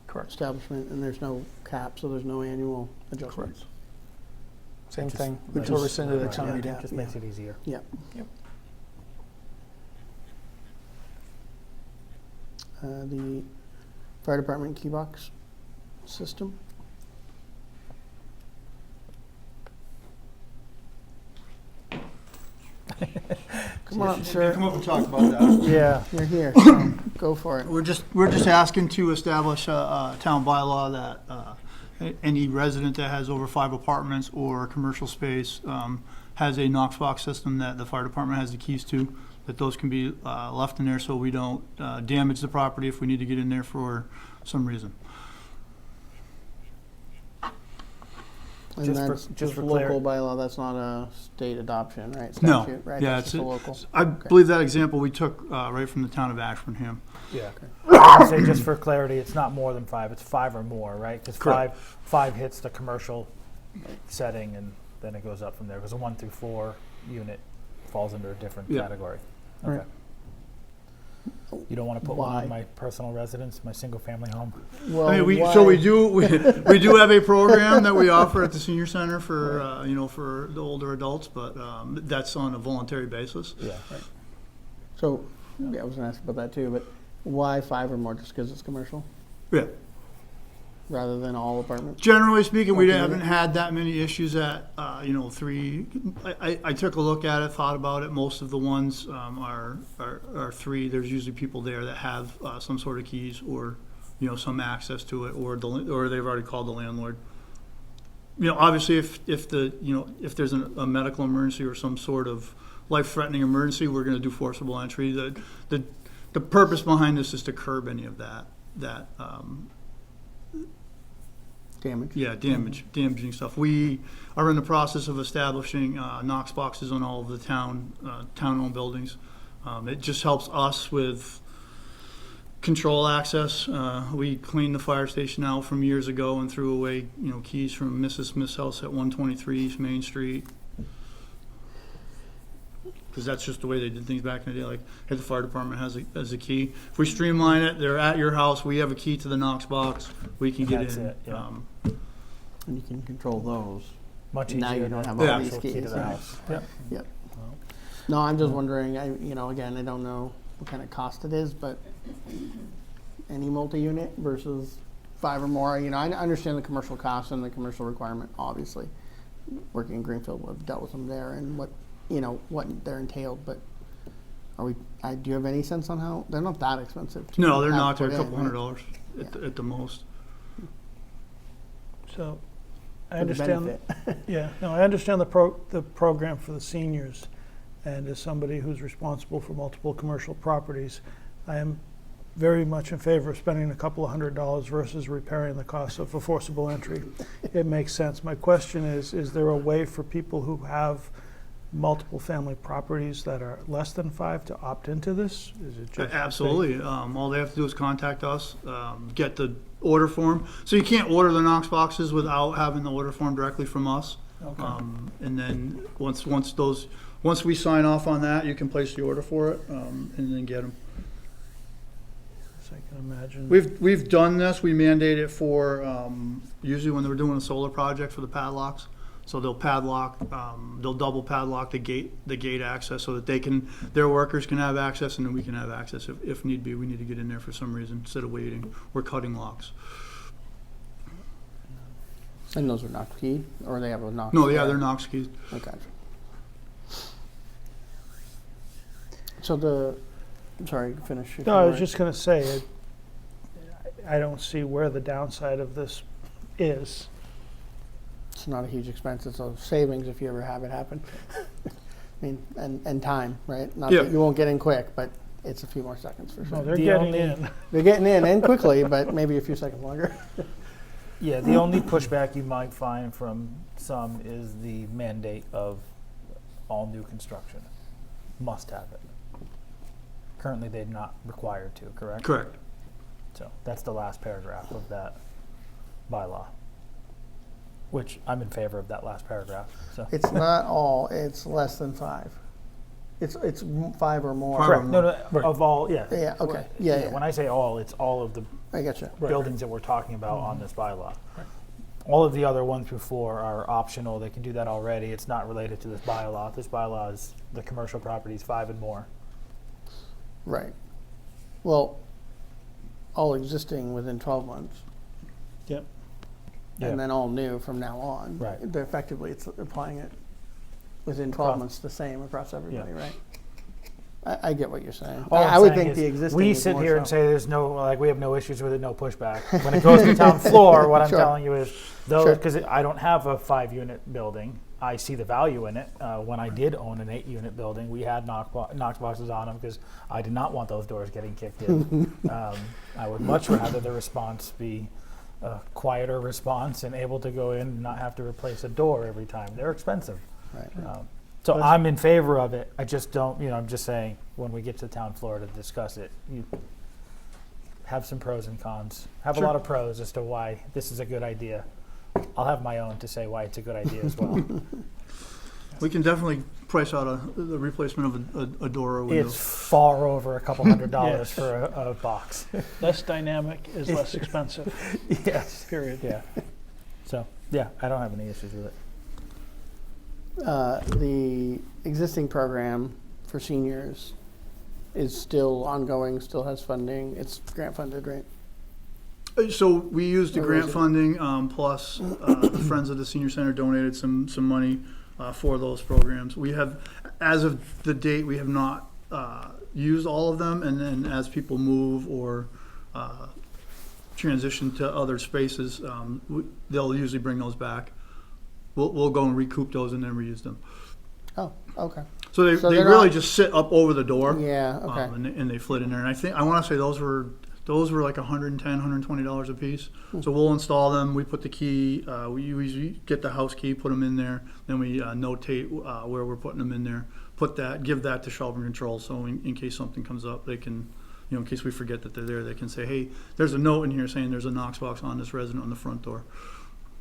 Correct. establishment, and there's no cap, so there's no annual adjustments. Same Which is- thing which until is- rescinded at right, town yeah, meeting. yeah. Just makes it easier. Yeah. Yep. The fire department key box system. Come on, sir. Come up and talk about that. Yeah. You're here, so go for it. We're just asking to establish a town bylaw that any resident that has over 5 apartments or commercial space has a Knox box system that the fire department has the keys to, that those can be left in there so we don't damage the property if we need to get in there for some reason. And Just for- that's just just for local clar- bylaw, that's not a state adoption, right? No. Statute, right? Yeah, That's just it's a local. I Okay. believe that example we took right from the town of Ashburnham. Yeah. I'd say just for clarity, it's not more than 5. It's 5 or more, right? Because Correct. five hits the commercial setting, and then it goes up from there. Because a 1 through 4 unit falls under a different Yeah. category. Right. Okay. You don't want to put one Why? on my personal residence, my single-family home? Well, I mean, we why- we do have a program that we offer at the senior center for, for the older adults, but that's on a voluntary basis. Yeah. So, yeah, I was gonna ask about that too, but why 5 or more, just because it's commercial, Yeah. rather than all apartments? Generally speaking, we Okay. haven't had that many issues at, 3. I took a look at it, thought about it. Most of the ones are 3. There's usually people there that have some sort of keys or, some access to it, or they've already called the landlord. Obviously, if there's a medical emergency or some sort of life-threatening emergency, we're going to do forcible entry. The purpose behind this is to curb any of that Damage? yeah, damaging stuff. We are in the process of establishing Knox boxes on all of the town-owned buildings. It just helps us with control access. We cleaned the fire station out from years ago and threw away, keys from Mrs. Smith's house at 123 East Main Street. Because that's just the way they did things back in the day. Like, hey, the fire department has a key. If we streamline it, they're at your house. We have a key to the Knox box. We can get That's in. it, yeah. And you can control those. Much Now you easier don't than have the all these actual key to keys, the right. house. Yep. No, I'm just wondering, again, I don't know what kind of cost it is, but any multi-unit versus 5 or more, I understand the commercial cost and the commercial requirement, obviously. Working in Greenfield, we've dealt with them there and what they're entailed, but do you have any sense on how, they're not that expensive? to No, they're have not. They're put a in, couple right? $100 at the most. So I For the understand, benefit. yeah, no, I understand the program for the seniors. And as somebody who's responsible for multiple commercial properties, I am very much in favor of spending a couple of $100 versus repairing the cost of a forcible entry. It makes sense. My question is there a way for people who have multiple family properties that are less than 5 to opt into this? Is it just Absolutely. All they have to do is contact us, get the order form. So you can't order the Knox boxes without having the order form directly from us. Okay. And then once we sign off on that, you can place the order for it, and then get them. So I can imagine. We've done this. We mandate it for usually when they're doing a solar project for the padlocks. So they'll padlock, they'll double padlock the gate access so that their workers can have access, and then we can have access if need be. We need to get in there for some reason instead of waiting. We're cutting locks. And those are Knox keyed, or they have a Knox? No, yeah, they're Knox keys. Okay. So sorry, finish. if No, you I was were- just going to say, I don't see where the downside of this is. It's not a huge expense. It's a savings if you ever have it happen. I mean, and time, right? Not Yeah. that you won't get in quick, but it's a few more seconds for No, sure. they're The getting only- in. They're getting in quickly, but maybe a few seconds longer. Yeah, the only pushback you might find from some is the mandate of all new construction must have it. Currently, they're not required to, correct? Correct. So that's the last paragraph of that bylaw, which I'm in favor of that last paragraph, so. It's not all. It's less than 5. It's 5 or more. Five or Correct, no, more. no, of all, yeah. Yeah. Okay. Yeah. When I say all, it's all of the I gotcha. buildings that we're talking about on this bylaw. All of the other 1 through 4 are optional. They can do that already. It's not related to this bylaw. This bylaw is the commercial properties 5 and more. Right. Well, all existing within 12 months, Yep. Yeah. and then all new from now on. Right. Effectively, it's applying it within 12 Across- months the same across everybody, Yeah. right? I get what you're saying. All I I'm would saying think is the existing. we is sit more here and so. say there's no, like, we have no issues with it, no pushback. When it goes to town floor, what I'm Sure. telling you is, those, Sure. because I don't have a 5-unit building, I see the value in it. When I did own an 8-unit building, we had Knox boxes on them because I did not want those doors getting kicked in. I would much rather the response be a quieter response and able to go in and not have to replace a door every time. They're expensive. Right. So I'm in favor of it. I just don't, I'm just saying, when we get to town floor to discuss it, you have some pros and cons. Have a lot of pros as to why this is a good idea. I'll have my own to say why it's a good idea as well. We can definitely price out the replacement of a door or window. It's far over $200 Yes. for a box. Less dynamic is less expensive, Yes. period. Yeah. So, yeah, I don't have any issues with it. The existing program for seniors is still ongoing, still has funding. It's grant funded, right? So we used the Or grant is it- funding, plus the Friends of the Senior Center donated some money for those programs. We have, as of the date, we have not used all of them, and then as people move or transition to other spaces, they'll usually bring those back. We'll go and recoup those and then reuse them. Oh, okay. So they they're really not- just sit up over the door. Yeah, okay. And they flit in there. And I want to say those were like $110, $120 a piece. So we'll install them. We put the key. We usually get the house key, put them in there. Then we notate where we're putting them in there. Give that to Shelburne Control. So in case something comes up, they can, in case we forget that they're there, they can say, hey, there's a note in here saying there's a Knox box on this resident on the front door.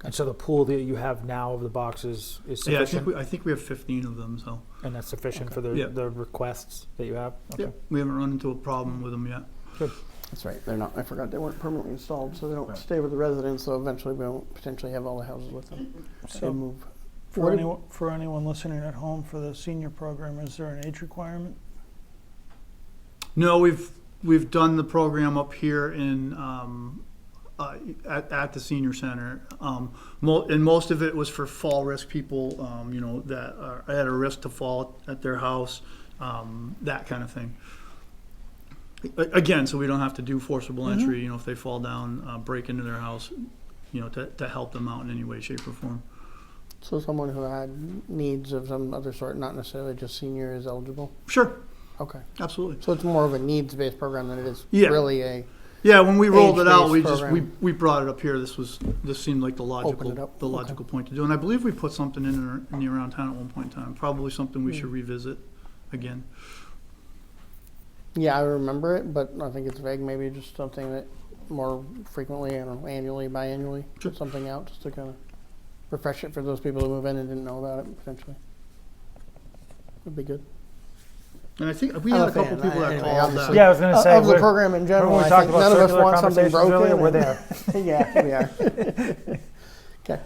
And so the pool that you have now of the boxes is Yeah, sufficient? I think we have 15 of them. So And that's sufficient for Yeah. the requests that you have? Okay. yeah, we haven't run into a problem with them yet. Good. That's right. They're not. I forgot they weren't permanently installed, so they don't stay with the residents. So eventually, we won't potentially have all the houses with them. So and move. for anyone listening at home, for the senior program, is there an age requirement? No, we've done the program up here in at the senior center, and most of it was for fall risk people, that are at a risk to fall at their house, that kind of thing. Again, so we don't have to do forcible entry. If they fall down, break into their house, to help them out in any way, shape, or form. So someone who had needs of some other sort, not necessarily just senior, is eligible. Sure, Okay. absolutely. So it's more of a needs-based program than it is Yeah. really a. Yeah, when we rolled it out, Age-based program. we brought it up here. This seemed like the Open it up. logical point to do, and I believe we put something in the around town at one point in time. Probably something we should revisit again. Yeah, I remember it, but I think it's vague. Maybe just something that more frequently, I don't know, annually, biannually, Sure. put something out just to kind of refresh it for those people who move in and didn't know about it potentially. Would be good. And I think we I'm had a a couple fan. people that Anyway, called obviously. that. Yeah, I was going to say, Of the we're- program in general, remember we I talked think about none of us circular want something conversations broken. earlier? We're and- there. Yeah, we are. Okay.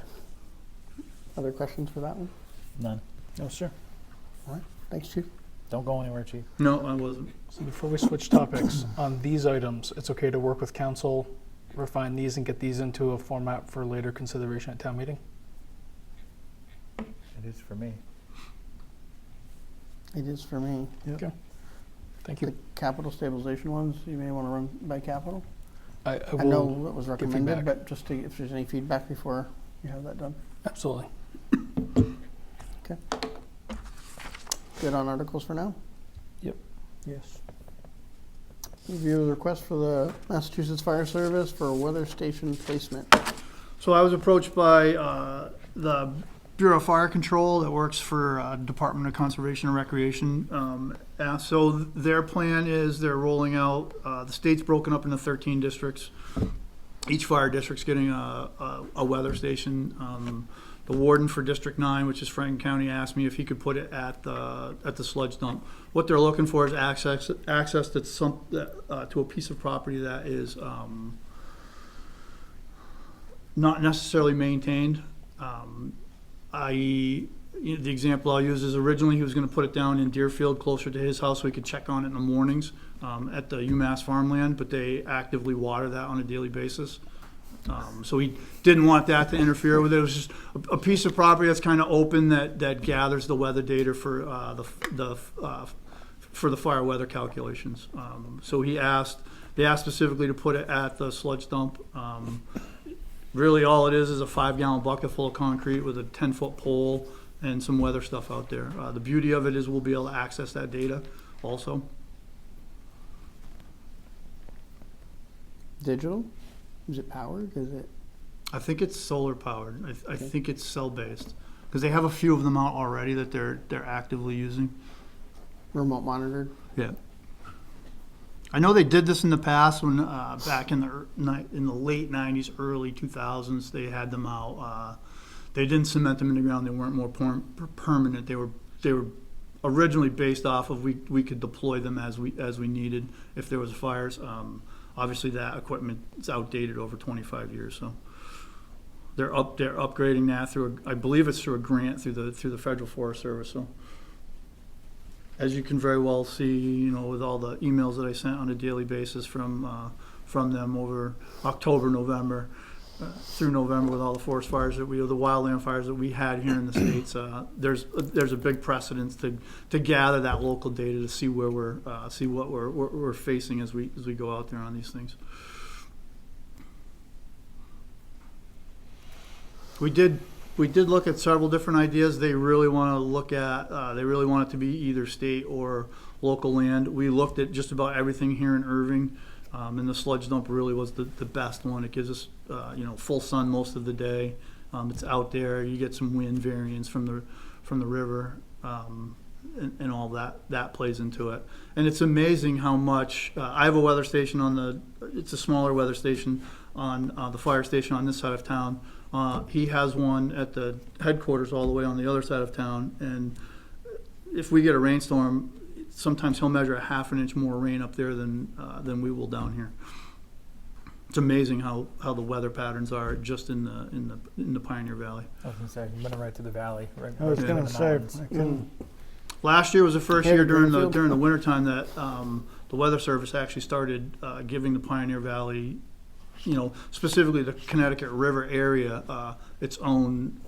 Other questions for that one? None. No, sir. All right. Thanks, Chief. Don't go anywhere, Chief. No, I wasn't. So before we switch topics, on these items, it's okay to work with council, refine these and get these into a format for later consideration at town meeting? It is for me. It is for me. Okay. Thank The you. capital stabilization ones, you may want to run by capital. I I know will, it was give recommended, feedback. but just to, if there's any feedback before you have that done. absolutely. Good on articles for now. Yes. Review the request for the Massachusetts Fire Service for weather station placement. So I was approached by the Bureau of Fire Control that works for Department of Conservation and Recreation. So their plan is they're rolling out, the state's broken up into 13 districts. Each fire district's getting a weather station. The warden for District 9, which is Franklin County, asked me if he could put it at the sludge dump. What they're looking for is access to a piece of property that is not necessarily maintained. I.e., the example I'll use is originally he was going to put it down in Deerfield, closer to his house, so he could check on it in the mornings at the UMass farmland, but they actively water that on a daily basis. So he didn't want that to interfere with it. It was just a piece of property that's kind of open that gathers the weather data for the fire weather calculations. So they asked specifically to put it at the sludge dump. Really, all it is a 5-gallon bucket full of concrete with a 10-foot pole and some weather stuff out there. The beauty of it is we'll be able to access that data also. Digital? Is it powered? Is it? I think it's solar powered. I think it's cell based because they have a few of them out already that they're actively using. Remote monitored? Yeah. I know they did this in the past when back in the late '90s, early 2000s, they had them out. They didn't cement them in the ground. They weren't more permanent. They were originally based off of we could deploy them as we needed if there was fires. Obviously, that equipment is outdated over 25 years, so they're upgrading that through I believe it's through a grant through the Federal Forest Service. So, as you can very well see, with all the emails that I sent on a daily basis from them over October, November. Through November, with all the forest fires the wildland fires that we had here in the States, there's a big precedence to gather that local data to see where what we're facing as we go out there on these things. We did look at several different ideas. They really want to look at. They really want it to be either state or local land. We looked at just about everything here in Erving. And the sludge dump really was the best one. It gives us, full sun most of the day. It's out there. You get some wind variance from the river, and all that plays into it. And it's amazing how much. I have a weather station it's a smaller weather station on the fire station on this side of town. He has one at the headquarters all the way on the other side of town. And if we get a rainstorm, sometimes he'll measure a half an inch more rain up there than we will down here. It's amazing how the weather patterns are just in the Pioneer Valley. I was going to say, you've been right to the valley. Right, I was right going in to the say, mountains. I couldn't- Last year was the first Hey, year during Greenfield. the wintertime that the Weather Service actually started giving the Pioneer Valley, specifically the Connecticut River area, its own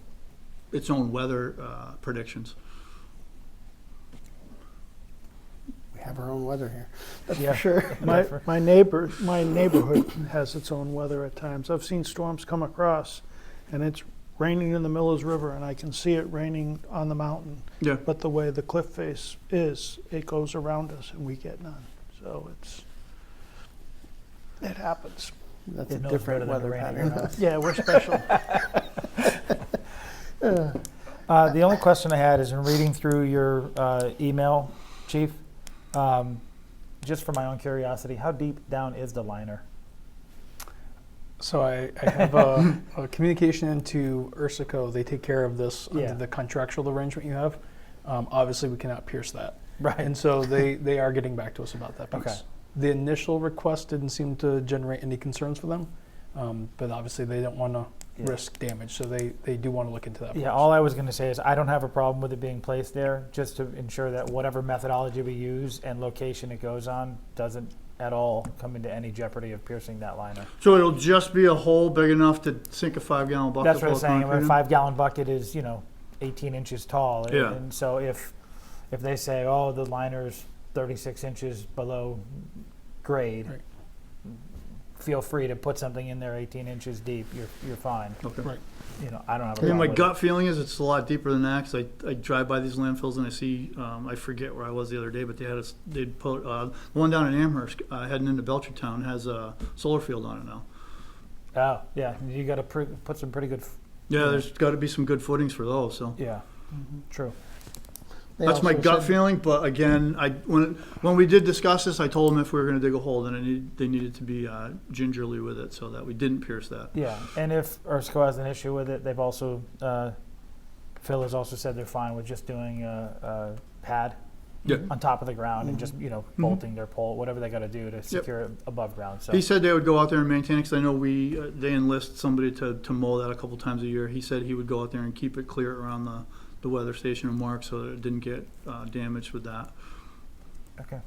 weather predictions. We have our own weather here. That's Yeah. for sure. my neighborhood has its own weather at times. I've seen storms come across, and it's raining in the Miller's River, and I can see it raining on the mountain. Yeah. But the way the cliff face is, it goes around us, and we get none. So it happens. That's It a knows different better than weather to rain in your pattern. mouth. Yeah, we're special. The only question I had is in reading through your email, Chief, just for my own curiosity, how deep down is the liner? So I have a communication into Ursico. They take care of this Yeah. under the contractual arrangement you have. Obviously, we cannot pierce that. Right. And so they are getting back to us about that piece. Okay. The initial request didn't seem to generate any concerns for them, but obviously they don't want to Yeah. risk damage, so they do want to look into that. Yeah, first. all I was going to say is I don't have a problem with it being placed there, just to ensure that whatever methodology we use and location it goes on doesn't at all come into any jeopardy of piercing that liner. So it'll just be a hole big enough to sink a 5-gallon bucket. That's what I'm full of saying. concrete A in? 5-gallon bucket is, 18 inches tall. Yeah. And so if they say, oh, the liner's 36 inches below grade, Right. feel free to put something in there 18 inches deep. You're fine. Okay. Right. I don't have a I mean, problem my with gut feeling is it's a lot deeper than that, because I drive by these landfills and I see, I forget where I was the other day, but they'd put, the one down in Amherst, heading into Belchertown, has a solar field on it now. it. Oh, yeah. You got to put some pretty good. Yeah, there's got to be some good footings for those, so. Yeah, true. They That's my also gut said- feeling, but again, when we did discuss this, I told them if we were gonna dig a hole, then they needed to be gingerly with it, so that we didn't pierce that. Yeah, and if Erskine has an issue with it, they've also, Phil has also said they're fine with just doing a pad Yeah. on top of the ground and just, bolting their pole, whatever they got to do to secure it above ground. So He said they would go out there and maintain it, because I know they enlist somebody to mow that a couple times a year. He said he would go out there and keep it clear around the weather station and mark so that it didn't get damaged with that. okay,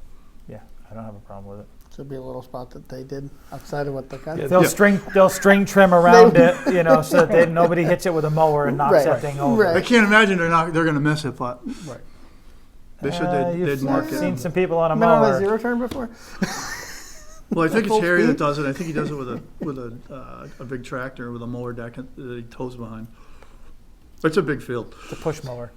yeah, I don't have a problem with it. Should be a little spot that they did outside of what the cut. They'll string trim around it, so that nobody hits it with a mower and knocks Right. that thing over. Right. I can't imagine they're gonna miss it, but Right. they said they'd You've mark seen it. some people on a Been on a mower. zero turn before? Well, I think it's full Harry that speed? does it. I think he does it with a big tractor with a mower deck that he tows behind. It's a big field. The push mower.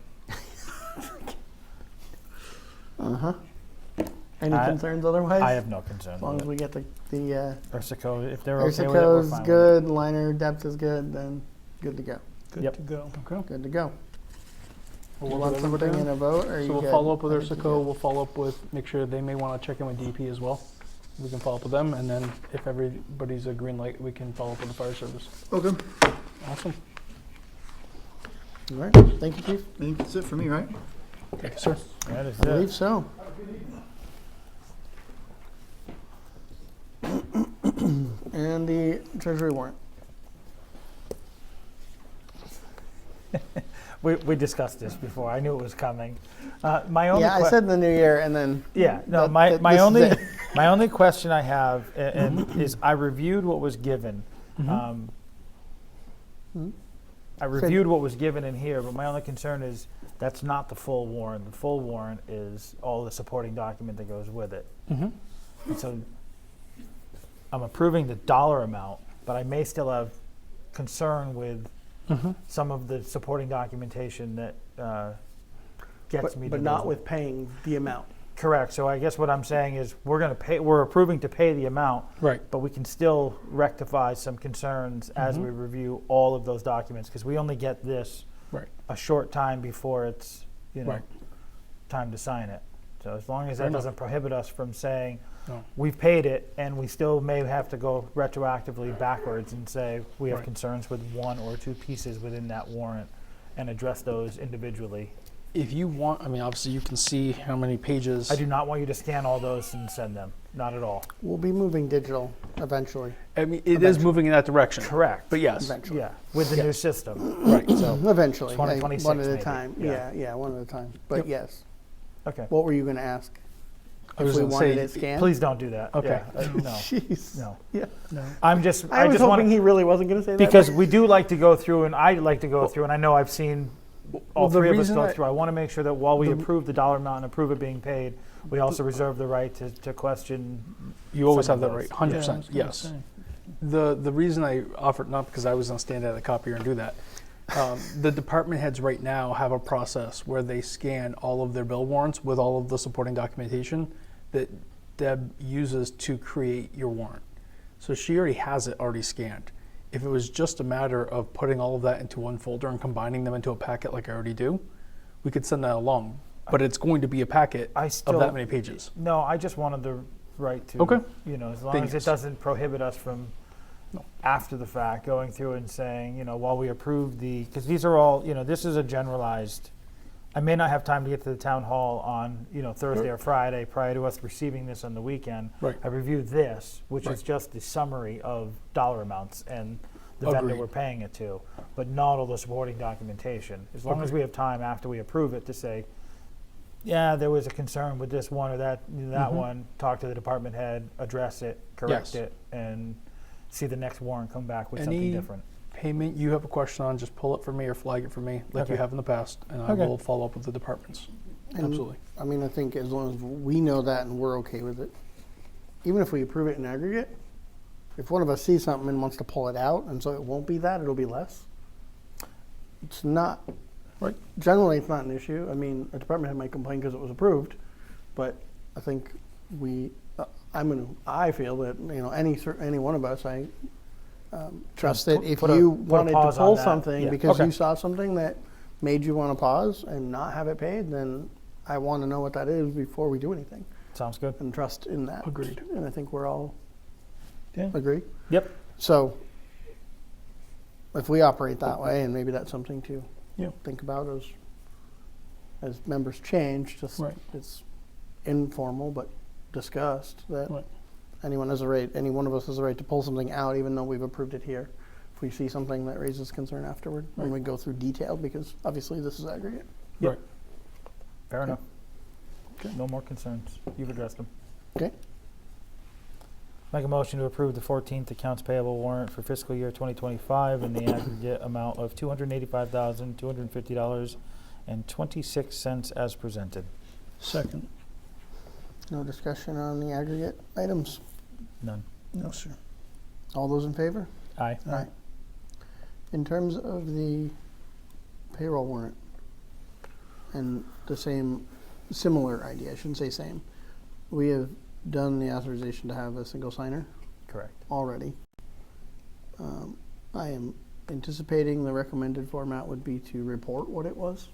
Any I- concerns otherwise? I have no concern As long with as it. we get the Ursico, if they're okay with it, we're Ursico's fine with it. good, liner depth is good, then good to go. Good Yep. to go. Okay. Good to go. We'll You work want with something everything. in a vote, or you So we'll good? follow up with I think Ursico. you're We'll follow up with, make sure they may want to check in with DP as well. We can follow up with them, and then if everybody's a green light, we can follow up with the fire service. Okay. Awesome. All right, thank you, Chief. I think that's it for me, right? Thank you, sir. That is I believe it. so. And the treasury warrant. We discussed this before. I knew it was coming. My only Yeah, I said in the new year, and then yeah. No, that- my that- my this is only it. my only question I have is I reviewed what was given. Mhm. I reviewed what was given in here, but my only concern is that's not the full warrant. The full warrant is all the supporting document that goes with it. Mm-hmm. And so I'm approving the dollar amount, but I may still have concern with some of the supporting documentation that gets me to But not those- with paying the amount. Correct. So I guess what I'm saying is we're approving to pay the amount, Right. but we can still rectify some concerns as we review all of those documents, because we only get this Right. a short time before it's, Right. time to sign it. So as long as Fair that enough. doesn't prohibit us from saying, No. we've paid it, and we still may have to go retroactively backwards and say, we have Right. concerns with one or two pieces within that warrant and address those individually. If you want, I mean, obviously you can see how many pages. I do not want you to scan all those and send them, not at all. We'll be moving digital eventually. I mean, it is moving in that direction. Correct. But yes. Eventually. Yeah, with the new system. Right. So, Eventually. 2026 one at a maybe. time. Yeah. Yeah, one at a time. But Yep. yes. okay. What were you going to ask? I was If we gonna wanted say, it scanned? Please don't do that. Okay. Yeah, no, Jeez. no. Yeah. I'm just, I was just hoping want he really wasn't going to say that. because we do like to go through, and I like to go through, and I know I've seen all well, the three of us reason go I- through. I want to make sure that while we approve the dollar amount and approve it being paid, we also reserve the right to question. You always some have of that those. right, 100%, yes. The reason I offered, not because I was going to stand at the copier and do that, the department heads right now have a process where they scan all of their bill warrants with all of the supporting documentation that Deb uses to create your warrant. So she already has it already scanned. If it was just a matter of putting all of that into one folder and combining them into a packet like I already do, we could send that along. But it's going to be a packet I of still that many pages. No, I just wanted the right to. Okay. As long Then as yes. it doesn't prohibit us from No. after the fact going through and saying, while we approve because these are all, this is a generalized. I may not have time to get to the town hall on, Thursday or Friday prior to us receiving this on the weekend. Right. I reviewed this, which is Right. just the summary of dollar amounts and the vendor Agreed. we're paying it to, but not all the supporting documentation. As long as Agreed. we have time after we approve it to say, yeah, there was a concern with this one or that one, talk to the department head, address it, correct Yes. it, and see the next warrant come back with Any something different. payment you have a question on, just pull it for me or flag it for me like you Okay. have in the past, and I Okay. will follow up with the departments. And, Absolutely. I mean, I think as long as we know that and we're okay with it, even if we approve it in aggregate, if one of us sees something and wants to pull it out, and so it won't be that, it'll be less. It's not, Right. generally, it's not an issue. I mean, a department head might complain because it was approved, but I think I feel that, any one of us, I trust that if put a- you put a wanted to pause on pull that. something Yeah. because Okay. you saw something that made you want to pause and not have it paid, then I want to know what that is before we do anything Sounds good. and trust in that. Agreed. And I think we're all Yeah. agree. Yep. So if we operate that way, and maybe that's something to Yeah. think about as members change, just Right. it's informal but discussed that Right. any one of us has a right to pull something out even though we've approved it here. If we see something that raises concern afterward, when Right. we go through detail, because obviously this is aggregate. Yep. Right. Fair enough. Okay. No more concerns. You've addressed them. Okay. Make a motion to approve the 14th accounts payable warrant for fiscal year 2025 in the aggregate amount of $285,250.26 as presented. Second. No discussion on the aggregate items. None. No, sir. All those in favor? Aye. Aye. In terms of the payroll warrant, and the similar idea, I shouldn't say same, we have done the authorization to have a single signer Correct. already. I am anticipating the recommended format would be to report what it was,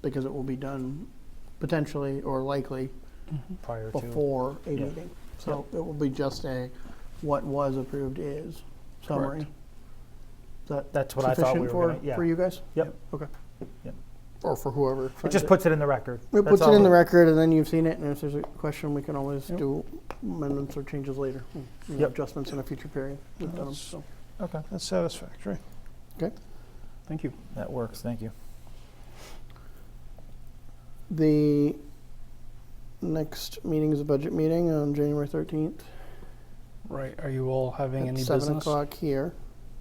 because it will be done potentially or likely Prior to. before a Yeah. meeting. So it will be just what was approved is summary. Correct. that That's what I thought we sufficient were for, gonna, yeah. for you guys? Yep. Okay. Yep. Or for whoever. It finds just puts it in the record. It That's puts it all. in the record, and then you've seen it, and if there's a question, we can always Yep. do amendments or changes later. Yep. Adjustments in a future period. We've done them, That's- so. Okay, That's satisfactory. Thank you. that works, thank you. The next meeting is a budget meeting on January 13th. Right, are you all having At any 7 business, o'clock here.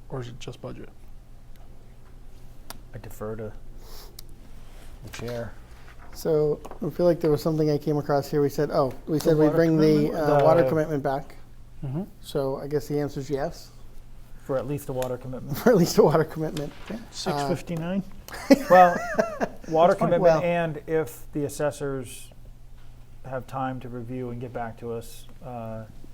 or is it just budget? I defer to the chair. So I feel like there was something I came across here. We said we'd water bring the commitment? water The- commitment back. Mm-hmm. So I guess the answer is yes, For at least a water commitment. for at least a water commitment. 6:59? Well, water That's fine. commitment, Well- and if the assessors have time to review and get back to us.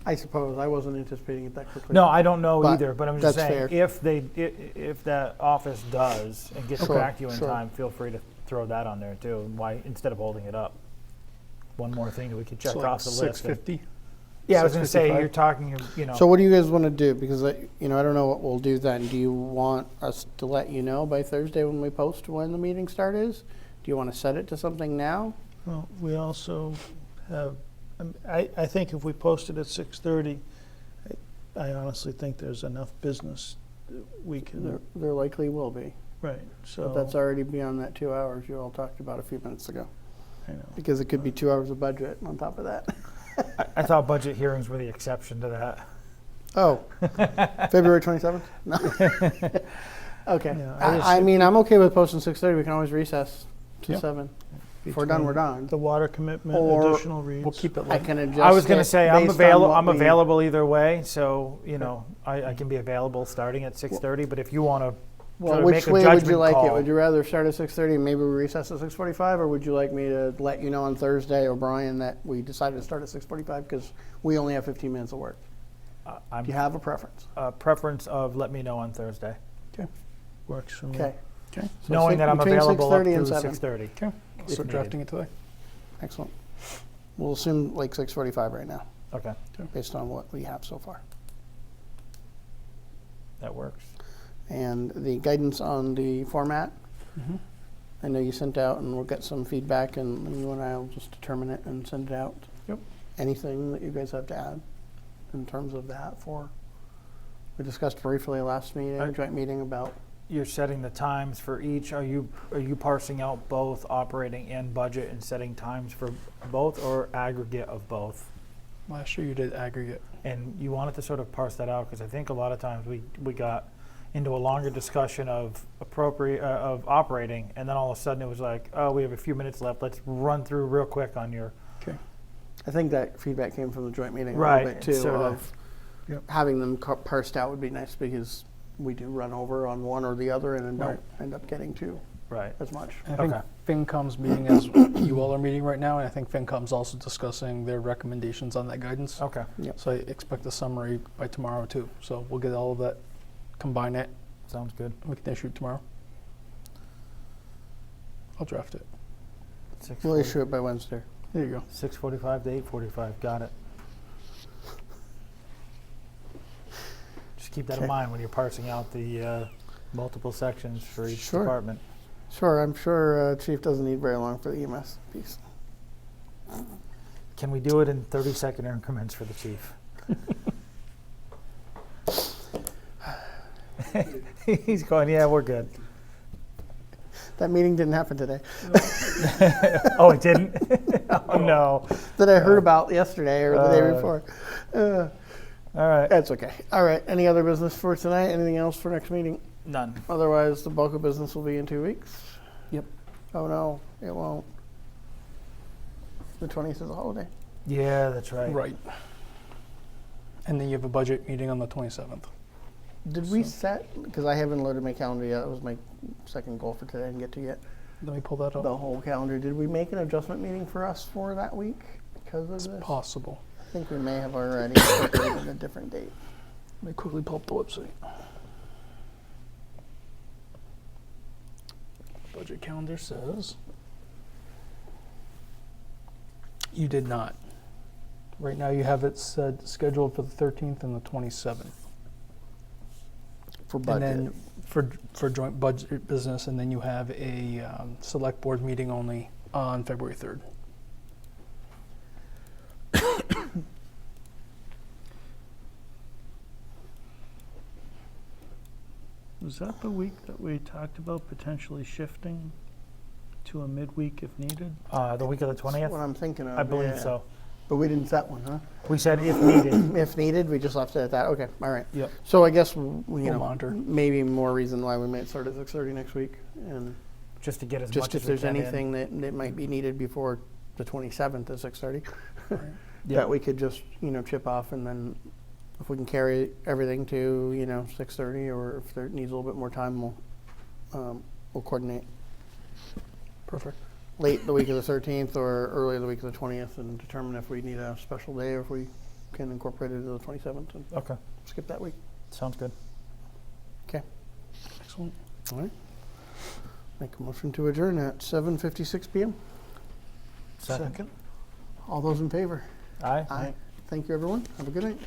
I suppose I wasn't anticipating it that quickly. No, I don't know But either, but I'm just that's saying, fair. if that office does and gets Sure, back to you in sure. time, feel free to throw that on there too. Why, instead of holding it up? One more thing that we could check off the list. 650? Yeah, I was gonna say, 6:55. you're talking, So what do you guys want to do? Because I don't know what we'll do then. Do you want us to let you know by Thursday when we post when the meeting start is? Do you want to set it to something now? Well, we also have, I think if we post it at 6:30, I honestly think there's enough business that we can, There likely will be. right, so. But that's already beyond that 2 hours you all talked about a few minutes ago. I know. Because it could be 2 hours of budget on top of that. I thought budget hearings were the exception to that. Oh, February 27th? No. Okay. Yeah, I mean, I'm okay with posting 6:30. We can always recess to Yeah. 7. If we're done, we're done. The water commitment, Or additional reads. We'll keep it I light. can adjust I was gonna it say, I'm based on what I'm we- available either way, so, I can be available starting at 6:30, but if you wanna Well, to which make a way would you judgment like it? call. Would you rather start at 6:30 and maybe we recess at 6:45, or would you like me to let you know on Thursday, O'Brien, that we decided to start at 6:45 because we only have 15 minutes of work? I'm Do you have a preference? preference of let me know on Thursday, Works for me. Okay. Okay, So knowing that I'm between available up 6:30 through and 7. 6:30. okay. I'll If start needed. drafting it today. Excellent. We'll assume like 6:45 right now, Okay, based on what we have so far. that works. And the guidance on the format, Mhm. I know you sent out, and we'll get some feedback, and you and I will just determine it and send it out. Yep. Anything that you guys have to add in terms of that we discussed briefly last meeting, joint meeting about, You're setting the times for each. Are you parsing out both operating and budget and setting times for both, or aggregate of both? Last year you did aggregate. And you wanted to sort of parse that out, because I think a lot of times we got into a longer discussion of operating, and then all of a sudden it was like, oh, we have a few minutes left. Let's run through real quick on your. I think that feedback came from the joint meeting a Right, little bit too, sort of. of having them parsed out would be nice, because we do run over on one or the other and then don't end up getting to Right. as much. And I think Okay. FinCom's meeting as you all are meeting right now, and I think FinCom's also discussing their recommendations on that guidance. Okay. So I expect a summary by tomorrow too. So we'll get all of that, combine it, Sounds good. and we can issue it tomorrow. I'll draft it. We'll issue it by Wednesday. There you go. 6:45 to 8:45. Got it. Just keep that in Okay. mind when you're parsing out the multiple sections for each Sure. department. Sure, I'm sure Chief doesn't need very long for the EMS piece. Can we do it in 30-second increments for the chief? He's going, yeah, we're good. That meeting didn't happen today. Oh, it didn't? Oh, no. That I heard about yesterday or the day before. All right. That's okay. All right, any other business for tonight? Anything else for next meeting? None. Otherwise, the bulk of business will be in 2 weeks? Yep. Oh, no, it won't. The 20th is a holiday. Yeah, that's right. Right. And then you have a budget meeting on the 27th. Did we set, because I haven't loaded my calendar yet, that was my second goal for today, I didn't get to yet, Let me pull that up. the whole calendar. Did we make an adjustment meeting for us for that week because of It's this? possible. I think we may have already incorporated a different date. Let me quickly pull up the website. Budget calendar says you did not. Right now you have it scheduled for the 13th and the 27th. For And budget. then for joint budget business, and then you have a select board meeting only on February 3rd. Was that the week that we talked about potentially shifting to a midweek if needed? The week of the That's what 20th? I'm thinking of. I believe yeah. so. But we didn't set one, huh? We said if needed. If needed, we just left it at that. Okay, all right. Yep. So I guess you We'll know monitor. maybe more reason why we might start at 6:30 next week, and Just to get as just much if as there's we can anything that might be needed before the 27th at 6:30, Yep. that we could just chip off, and then if we can carry everything to 6:30, or if there needs a little bit more time, we'll coordinate Perfect. late the week of the 13th or early the week of the 20th, and determine if we need a special day or if we can incorporate it to the 27th and Okay, skip that week. sounds good. Okay. Excellent. All right. Make a motion to adjourn at 7:56 p.m. Second. All those in favor? Aye. Thank you, everyone. Have a good night.